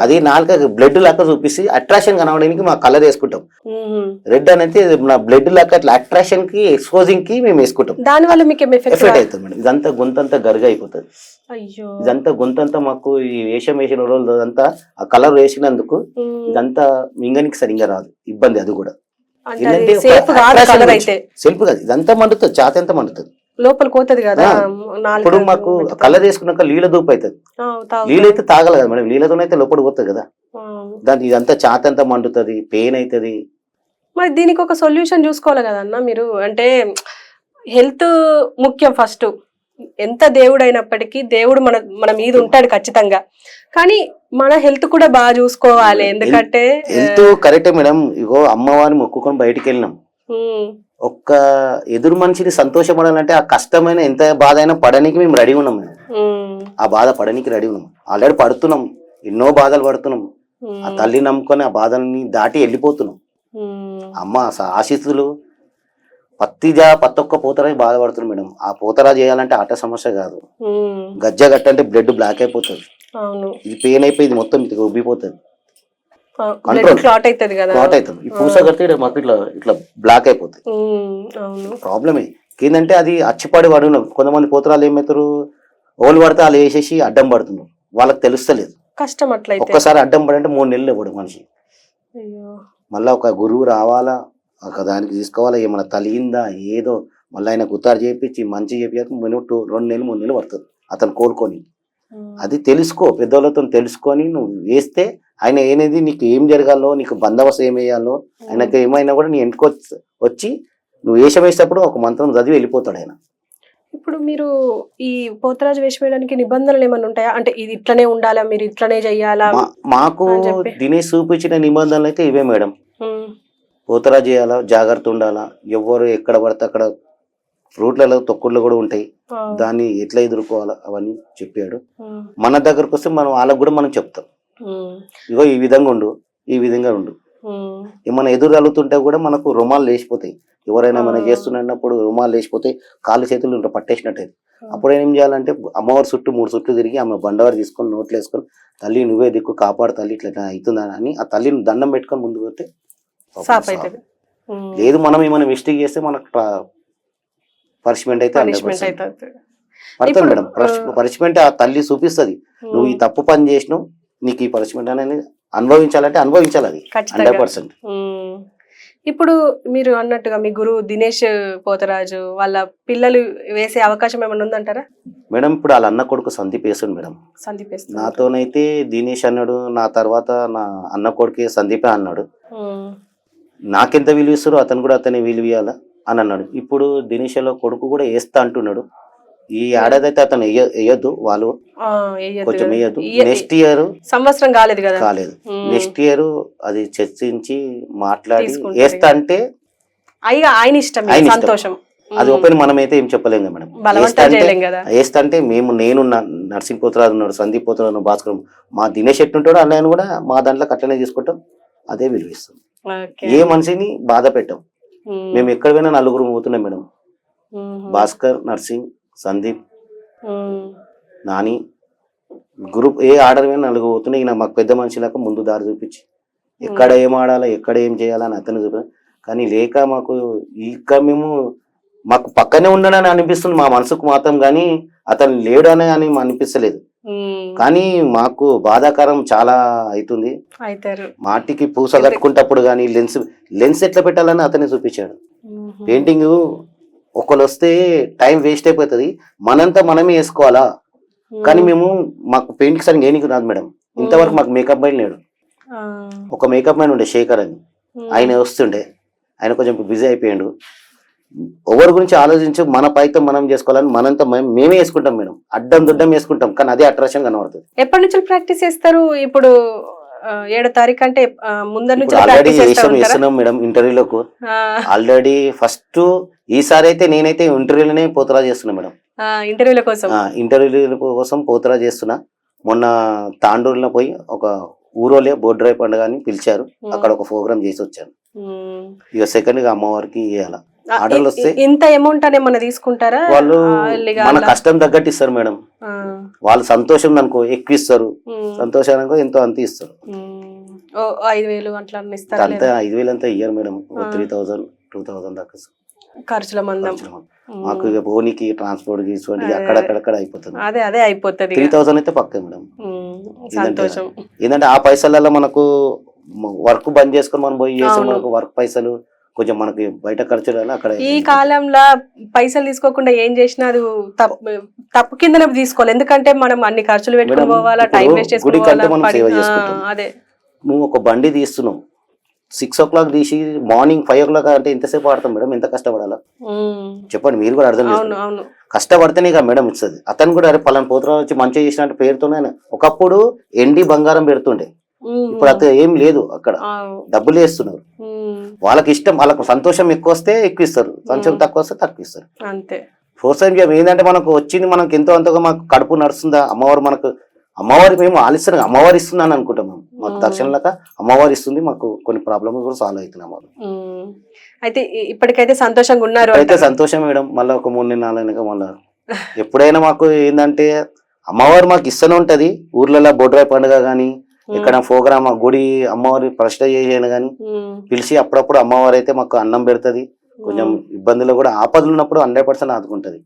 [SPEAKER 2] అది నాలుకకు బ్లడ్ లాగా చూపిస్తే అట్రాక్షన్ కనవడానికి మా కలర్ వేసుకుంటాం. రెడ్ అనేది నా బ్లడ్ లాగా అట్లా అట్రాక్షన్ కి ఎక్స్పోజింగ్ కి మేము వేసుకుంటాం.
[SPEAKER 1] దాని వల్ల మీకు
[SPEAKER 2] ఎఫెక్ట్ అవుతుంది మేడం. ఇదంతా గొంతంతా గరుగా అయిపోతుంది. ఇదంతా గొంతంతా మాకు ఈ వేషం వేసిన రోజులు అంతా ఆ కలర్ వేసినందుకు ఇదంతా మింగనికి సరిగ్గా రాదు, ఇబ్బంది. అది కూడా సెల్ఫ్ కాదు, ఇదంతా మండుతుంది, ఛాత ఎంత మండుతుంది,
[SPEAKER 1] లోపల కోతది కదా.
[SPEAKER 2] ఇప్పుడు మాకు కలర్ వేసుకున్నాక నీళ్ళ దూపు అవుతుంది. నీళ్ళు అయితే తాగలి కదా మేడం, నీళ్ళతోనైతే లోపల పోతుంది కదా. దాని ఇదంతా ఛాత ఎంత మండుతుంది, పెయిన్ అవుతుంది.
[SPEAKER 1] మరి దీనికి ఒక సొల్యూషన్ చూసుకోవాలి కదన్నా మీరు. అంటే హెల్త్ ముఖ్యం ఫస్ట్. ఎంత దేవుడు అయినప్పటికీ దేవుడు మన మీద ఉంటాడు ఖచ్చితంగా, కానీ మన హెల్త్ కూడా బాగా చూసుకోవాలి. ఎందుకంటే
[SPEAKER 2] హెల్త్ కరెక్టే మేడం. ఇగో అమ్మవారిని మొక్కుకొని బయటికి వెళ్ళినాం, ఒక్క ఎదురు మనిషిని సంతోషపడాలంటే ఆ కష్టమైన ఎంత బాధ అయినా పడడానికి మేము రెడీ ఉన్నాం మేడం. ఆ బాధ పడడానికి రెడీ ఉన్నాం, ఆల్రెడీ పడుతున్నాం, ఎన్నో బాధలు పడుతున్నాం. ఆ తల్లి నమ్ముకొని ఆ బాధల్ని దాటి వెళ్ళిపోతున్నాం. అమ్మ ఆశీస్సులు ప్రతి ఒక్క పోతరాజు బాధపడుతుంది మేడం. ఆ పోతరాజు చేయాలంటే ఆట సమస్య కాదు, గజ్జ గట్టంటే బ్లడ్ బ్లాక్ అయిపోతుంది, ఇది పెయిన్ అయిపోయి ఇది మొత్తం ఇది ఉబ్బిపోతుంది,
[SPEAKER 1] క్లాట్ అవుతుంది కదా,
[SPEAKER 2] క్లాట్ అవుతుంది. ఈ పూస కడితే మాకు ఇట్లా ఇట్లా బ్లాక్ అయిపోతుంది. ప్రాబ్లమే ఏంటంటే అది అచ్చిపడి పడినాం. కొంతమంది పోతరాలు ఏమవుతారు, ఓళ్ళు పడితే వాళ్ళు వేసేసి అడ్డం పడుతున్నారు, వాళ్ళకి తెలుస్తలేదు
[SPEAKER 1] కష్టం. అట్లా
[SPEAKER 2] ఒక్కసారి అడ్డం పడంటే 3 నెలలు ఇవ్వడు మనిషి. మళ్ళా ఒక గురువు రావాలా, ఒక దానికి తీసుకోవాలా, ఏమైనా తలిగిందా ఏదో మళ్ళీ ఆయన గుత్తారు చేయించి మంచి చేపించాక 2 నెలలు 3 నెలలు పడుతుంది అతను కోలుకొని. అది తెలుసుకో, పెద్దోళ్ళతో తెలుసుకొని నువ్వు వేస్తే ఆయన ఏనేది నీకు ఏం జరగాలో, నీకు బందోబస్తు ఏం వేయాలో, ఆయనకు ఏమైనా కూడా నీ ఇంటికి వచ్చి నువ్వు వేషం వేసేటప్పుడు ఒక మంత్రం చదివి వెళ్ళిపోతాడు ఆయన.
[SPEAKER 1] ఇప్పుడు మీరు ఈ పోతరాజు వేషం వేయడానికి నిబంధనలు ఏమైనా ఉంటాయా? అంటే ఇది ఇట్లనే ఉండాలా, మీరు ఇట్లనే చెయ్యాలా?
[SPEAKER 2] మాకు దినేష్ చూపించిన నిబంధనలు అయితే ఇవే మేడం. పోతరాజు చేయాలా, జాగ్రత్త ఉండాలా, ఎవరు ఎక్కడ పడితే అక్కడ ఫ్రూట్లలో తొక్కుళ్ళు కూడా ఉంటాయి, దాన్ని ఎట్లా ఎదుర్కోవాలా అవన్నీ చెప్పాడు. మన దగ్గరకు వస్తే మనం వాళ్ళకు కూడా మనం చెప్తాం, ఇగో ఈ విధంగా ఉండు, ఈ విధంగా ఉండు. ఏమైనా ఎదురు తగులుతుంటే కూడా మనకు రుమాలు లేచిపోతాయి. ఎవరైనా మనం చేస్తున్నప్పుడు రుమాలు లేచిపోతే కాళ్ళు చేతులు పట్టేసినట్టు. అప్పుడు ఏం చేయాలంటే అమ్మవారి చుట్టూ 3 చుట్లు తిరిగి ఆమె బండవారు తీసుకొని నోట్లు వేసుకొని, తల్లి నువ్వే దిక్కు కాపాడు తల్లి, ఇట్లా అవుతుందా అని ఆ తల్లిని దండం పెట్టుకొని ముందుకు పోతే లేదు. మనం ఏమైనా మిస్టేక్ చేస్తే మనకు పనిష్మెంట్ అయితే పడుతుంది మేడం. పనిష్మెంట్ ఆ తల్లి చూపిస్తుంది, నువ్వు ఈ తప్పు పని చేసినావు, నీకు ఈ పనిష్మెంట్ అనేది అనుభవించాలంటే అనుభవించాలి, అది 100%.
[SPEAKER 1] ఇప్పుడు మీరు అన్నట్టుగా మీ గురువు దినేష్ పోతరాజు వాళ్ళ పిల్లలు వేసే అవకాశం ఏమైనా ఉందంటారా
[SPEAKER 2] మేడం? ఇప్పుడు వాళ్ళ అన్న కొడుకు సందీప్ వేస్తుంది మేడం. నాతోనైతే దినేష్ అన్నాడు, నా తర్వాత నా అన్న కొడుకు సందీపే అన్నాడు. నాకెంత విలువ ఇస్తారో అతను కూడా అతని విలువ ఇవ్వాలా అని అన్నాడు. ఇప్పుడు దినేష్ కొడుకు కూడా వేస్తా అంటున్నాడు. ఈ ఏడాది అయితే అతను వేయద్దు, వాళ్ళు కొంచెం వేయద్దు. నెక్స్ట్ ఇయర్
[SPEAKER 1] సంవత్సరం కాలేదు కదా,
[SPEAKER 2] కాలేదు, నెక్స్ట్ ఇయర్ అది చర్చించి మాట్లాడి వేస్తా అంటే
[SPEAKER 1] ఆయన ఇష్టం, సంతోషం.
[SPEAKER 2] అది ఓపెన్ మనమైతే ఏం చెప్పలేము మేడం. వేస్తా అంటే మేము, నేను నర్సింగ్ పోతరాజు ఉన్నాడు, సందీప్ పోతరాజు, భాస్కర్, మా దినేష్ ఎట్టుంటాడో అన్నయ్యను కూడా మా దాంట్లో అట్లనే తీసుకుంటాం, అదే విలువ ఇస్తాం. ఏ మనిషిని బాధ పెట్టాం. మేము ఎక్కడ పోయినా 4 పోతున్నాం madam. Bhaskar, nursing, Sandeep, Nani, group A order మీద 4 పోతున్నాయి. ఈయన మాకు పెద్ద మనిషిలాగా ముందు దారి చూపించి ఎక్కడ ఏం ఆడాలా, ఎక్కడ ఏం చేయాలని అతను చూపి, కానీ లేక మాకు ఇక మేము మాకు పక్కనే ఉండడని అనిపిస్తుంది మా మనసుకు మాత్రం, కానీ అతను లేడనే అని అనిపిస్తలేదు. కానీ మాకు బాధాకరం చాలా అవుతుంది. మాటికి పూస కట్టుకుంటప్పుడు కానీ లెన్స్ ఎట్లా పెట్టాలని అతనే చూపించాడు. పెయింటింగ్ ఒకళ్ళు వస్తే టైం వేస్ట్ అయిపోతుంది, మనంతా మనమే వేసుకోవాలా. కానీ మాకు పెయింటింగ్ సరిగ్గా ఏనికి రాదు మేడం. ఇంతవరకు మాకు మేకప్ మ్యాన్ లేడు. ఒక మేకప్ మ్యాన్ ఉండే శేఖర్ అని, ఆయన వస్తుండే, ఆయన కొంచెం బిజీ అయిపోయాడు. ఎవరి గురించి ఆలోచించి మన పైతో మనం చేసుకోవాలని మనంతా మేమే వేసుకుంటాం మేడం. అడ్డం దుడ్డం వేసుకుంటాం, కానీ అదే అట్రాక్షన్ కనబడుతుంది.
[SPEAKER 1] ఎప్పటి నుంచి ప్రాక్టీస్ చేస్తారు? ఇప్పుడు 7వ తారీఖు అంటే ముందర నుంచి
[SPEAKER 2] ఆల్రెడీ చేస్తున్నాం మేడం. ఇంటర్వ్యూలకు ఆల్రెడీ ఫస్ట్ ఈసారి అయితే నేనైతే ఇంటర్వ్యూలోనే పోతరా చేస్తున్నా మేడం.
[SPEAKER 1] ఇంటర్వ్యూల
[SPEAKER 2] కోసం పోతరా చేస్తున్నా. మొన్న తాండూరులో పోయి ఒక ఊరోలే బోర్డ్రై పండుగ అని పిలిచారు, అక్కడ ఒక ప్రోగ్రామ్ చేసి వచ్చాను. ఇక సెకండ్ గా అమ్మవారికి ఇవ్వాల. ఆర్డర్లు వస్తే
[SPEAKER 1] ఇంత అమౌంట్ అనే మన తీసుకుంటారా?
[SPEAKER 2] వాళ్ళు మన కష్టం తగ్గట్టు ఇస్తారు మేడం. వాళ్ళు సంతోషం అనుకో ఎక్కువ ఇస్తారు, సంతోషానికి ఎంతో అంత ఇస్తారు.
[SPEAKER 1] 5,000 అట్లా ఇస్తారు.
[SPEAKER 2] అంతే 5,000 అంతా ఇయ్యారు మేడం. 3,000 2,000 దాకా
[SPEAKER 1] ఖర్చుల మందం.
[SPEAKER 2] మాకు ఇక పోనీకి ట్రాన్స్పోర్ట్ తీసుకోండి అక్కడక్కడ అయిపోతుంది.
[SPEAKER 1] అదే అయిపోతుంది.
[SPEAKER 2] 3,000 అయితే పక్క మేడం.
[SPEAKER 1] సంతోషం.
[SPEAKER 2] ఏంటంటే ఆ పైసలలో మనకు వర్క్ బంద్ చేసుకొని మనం పోయి చేసే మనకు వర్క్ పైసలు కొంచెం మనకి బయట ఖర్చులు అక్కడ.
[SPEAKER 1] ఈ కాలంలో పైసలు తీసుకోకుండా ఏం చేసినా అది తప్పు కిందనే తీసుకోవాలి. ఎందుకంటే మనం అన్ని ఖర్చులు పెట్టుకుని పోవాలా, టైం వేస్ట్ చేసుకోవాలి.
[SPEAKER 2] అదే నువ్వు ఒక బండి తీస్తున్నావు, 6 o'clock తీసి మార్నింగ్ 5 o'clock అంటే ఎంతసేపు ఆడతాం మేడం, ఎంత కష్టపడాలా చెప్పండి, మీరు కూడా అర్థం
[SPEAKER 1] అవును
[SPEAKER 2] చేసుకోండి.
[SPEAKER 1] అవును
[SPEAKER 2] కష్టపడితేనే ఇక మేడం ఇస్తుంది. అతను కూడా అరే పలానా పోతురాజు వచ్చి మంచిగా చేసిన పేరుతోనే ఒకప్పుడు ఎండి బంగారం పెడుతుండే, ఇప్పుడు అతను ఏం లేదు, అక్కడ డబ్బులు వేస్తున్నారు. వాళ్ళకి ఇష్టం, వాళ్ళకు సంతోషం ఎక్కువ వస్తే ఎక్కువ ఇస్తారు, సంతోషం తక్కువ వస్తే తక్కువ ఇస్తారు.
[SPEAKER 1] అంతే.
[SPEAKER 2] ప్రోత్సాహం ఏంటంటే మనకు వచ్చింది, మనకు ఎంతో అంతగా మాకు కడుపు నడుస్తుందా, అమ్మవారు మనకు అమ్మవారి మేము ఆలిస్తున్నాం, అమ్మవారు ఇస్తున్నాను అనుకుంటాం మేము. మాకు దర్శనంలాక అమ్మవారు ఇస్తుంది, మాకు కొన్ని ప్రాబ్లమ్స్ కూడా సాల్వ్ అవుతున్నాం.
[SPEAKER 1] అయితే ఇప్పటికైతే సంతోషంగా ఉన్నారు.
[SPEAKER 2] అయితే సంతోషం మేడం. మళ్ళీ ఒక 3 నెలలు 4 నెలలుగా మళ్ళీ ఎప్పుడైనా మాకు ఏంటంటే అమ్మవారు మాకు ఇస్తూనే ఉంటది. ఊర్లలో బొడ్రాయి పండుగ కానీ, ఇక్కడ ప్రోగ్రామ్ గుడి అమ్మవారి ప్రశ్న చేయను కానీ పిలిచి అప్పుడప్పుడు అమ్మవారు అయితే మాకు అన్నం పెడుతుంది. కొంచెం ఇబ్బందులు కూడా ఆపదలు ఉన్నప్పుడు 100% ఆదుకుంటది.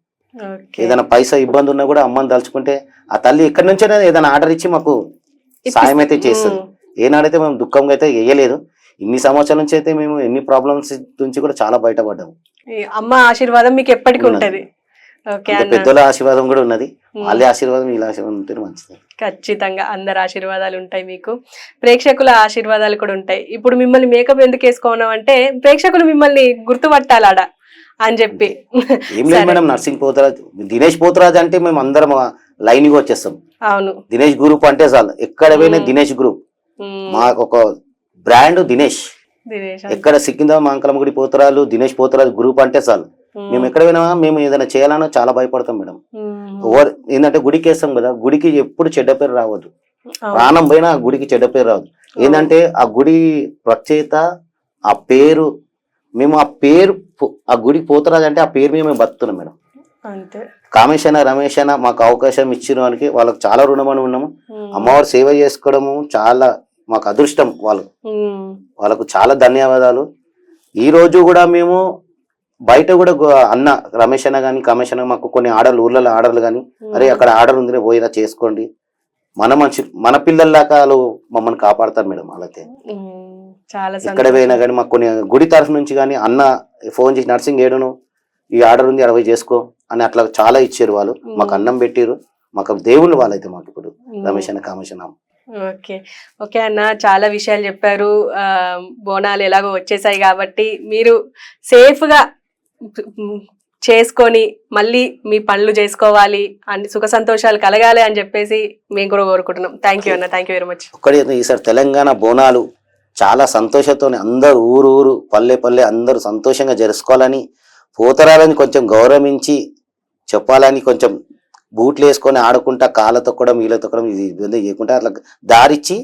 [SPEAKER 2] ఏదైనా పైసా ఇబ్బంది ఉన్నా కూడా అమ్మని తలుచుకుంటే ఆ తల్లి ఇక్కడి నుంచే ఏదైనా ఆర్డర్ ఇచ్చి మాకు సాయం అయితే చేస్తుంది. ఏనాడైతే మేము దుఃఖంగా అయితే వేయలేదు. ఇన్ని సంవత్సరాల నుంచి అయితే మేము ఎన్ని ప్రాబ్లమ్స్ నుంచి కూడా చాలా బయటపడ్డాము.
[SPEAKER 1] అమ్మ ఆశీర్వాదం మీకు ఎప్పటికీ ఉంటది.
[SPEAKER 2] పెద్దల ఆశీర్వాదం కూడా ఉన్నది. వాళ్ళ ఆశీర్వాదం వీళ్ళ ఆశీర్వాదం ఉంటే మంచిది.
[SPEAKER 1] ఖచ్చితంగా అందరి ఆశీర్వాదాలు ఉంటాయి, మీకు ప్రేక్షకుల ఆశీర్వాదాలు కూడా ఉంటాయి. ఇప్పుడు మిమ్మల్ని మేకప్ ఎందుకు వేసుకోవడం అంటే ప్రేక్షకులు మిమ్మల్ని గుర్తుపట్టాలాడ అని చెప్పి.
[SPEAKER 2] ఏం లేదు మేడం, నర్సింగ్ పోతరాజ్, దినేష్ పోతరాజ్ అంటే మేము అందరం లైన్ గా వచ్చేస్తాం.
[SPEAKER 1] అవును,
[SPEAKER 2] దినేష్ గ్రూప్ అంటే చాలు, ఎక్కడ పోయినా దినేష్ గ్రూప్. మాకు ఒక బ్రాండ్ దినేష్. ఎక్కడ సికింద్రాబాద్ మాంకలమగుడి పోతరాలు దినేష్ పోతరాజు గ్రూప్ అంటే చాలు. మేము ఎక్కడ పోయినా మేము ఏదైనా చేయాలన్నా చాలా భయపడతాం మేడం. ఏంటంటే గుడికి వేస్తాం కదా, గుడికి ఎప్పుడు చెడ్డ పేరు రావద్దు. ప్రాణం పోయినా ఆ గుడికి చెడ్డ పేరు రావద్దు. ఏంటంటే ఆ గుడి ప్రత్యేకత, ఆ పేరు, మేము ఆ గుడి పోతరాజు అంటే ఆ పేరు మేము బతుకుతున్నాం మేడం. కామేశ్ అన్న రమేష్ అన్న మాకు అవకాశం ఇచ్చిన వానికి వాళ్ళకి చాలా రుణమని ఉన్నాము. అమ్మవారు సేవ చేసుకోవడము చాలా మాకు అదృష్టం. వాళ్ళకు చాలా ధన్యవాదాలు. ఈ రోజు కూడా మేము బయట కూడా అన్న రమేష్ అన్న కానీ కామేష్ అన్న మాకు కొన్ని ఆర్డర్లు, ఊర్లలో ఆర్డర్లు కానీ, అరే అక్కడ ఆర్డర్ ఉంది పోయినా చేసుకోండి, మన పిల్లల్లాగా వాళ్ళు మమ్మల్ని కాపాడతారు మేడం. వాళ్ళైతే ఎక్కడ పోయినా కానీ మాకు కొన్ని గుడి తరఫు నుంచి కానీ అన్న ఫోన్ చేసి నర్సింగ్ ఏడును ఈ ఆర్డర్ ఉంది 60 చేసుకో అని అట్లా చాలా ఇచ్చారు. వాళ్ళు మాకు అన్నం పెట్టారు, మాకు దేవుళ్ళు వాళ్ళైతే మాకు ఇప్పుడు రమేష్ అన్న కామేష్ అన్న.
[SPEAKER 1] ఓకే అన్న, చాలా విషయాలు చెప్పారు. బోనాలు ఎలాగో వచ్చేసాయి కాబట్టి మీరు సేఫ్ గా చేసుకొని మళ్ళీ మీ పనులు చేసుకోవాలి, అన్ని సుఖ సంతోషాలు కలగాలి అని చెప్పేసి మేము కూడా కోరుకుంటున్నాం. థ్యాంక్ యూ అన్న, థ్యాంక్ యూ వెరీ మచ్.
[SPEAKER 2] ఒక్కడే ఈసారి తెలంగాణ బోనాలు చాలా సంతోషంతో అందరు ఊరు పల్లె అందరూ సంతోషంగా జరుపుకోవాలని, పోతరాలని కొంచెం గౌరవించి చెప్పాలని, కొంచెం బూట్లు వేసుకొని ఆడుకుంటా కాళ్ళ తొక్కడం వీళ్ళ తొక్కడం ఇది ఇబ్బంది చేయకుండా అట్లా దారిచ్చి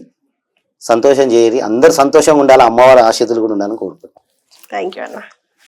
[SPEAKER 2] సంతోషం చేయరి. అందరు సంతోషంగా ఉండాలి, అమ్మవారి ఆశీస్సులు కూడా ఉండాలని కోరుకుంటున్నాను.
[SPEAKER 1] థ్యాంక్ యూ అన్న.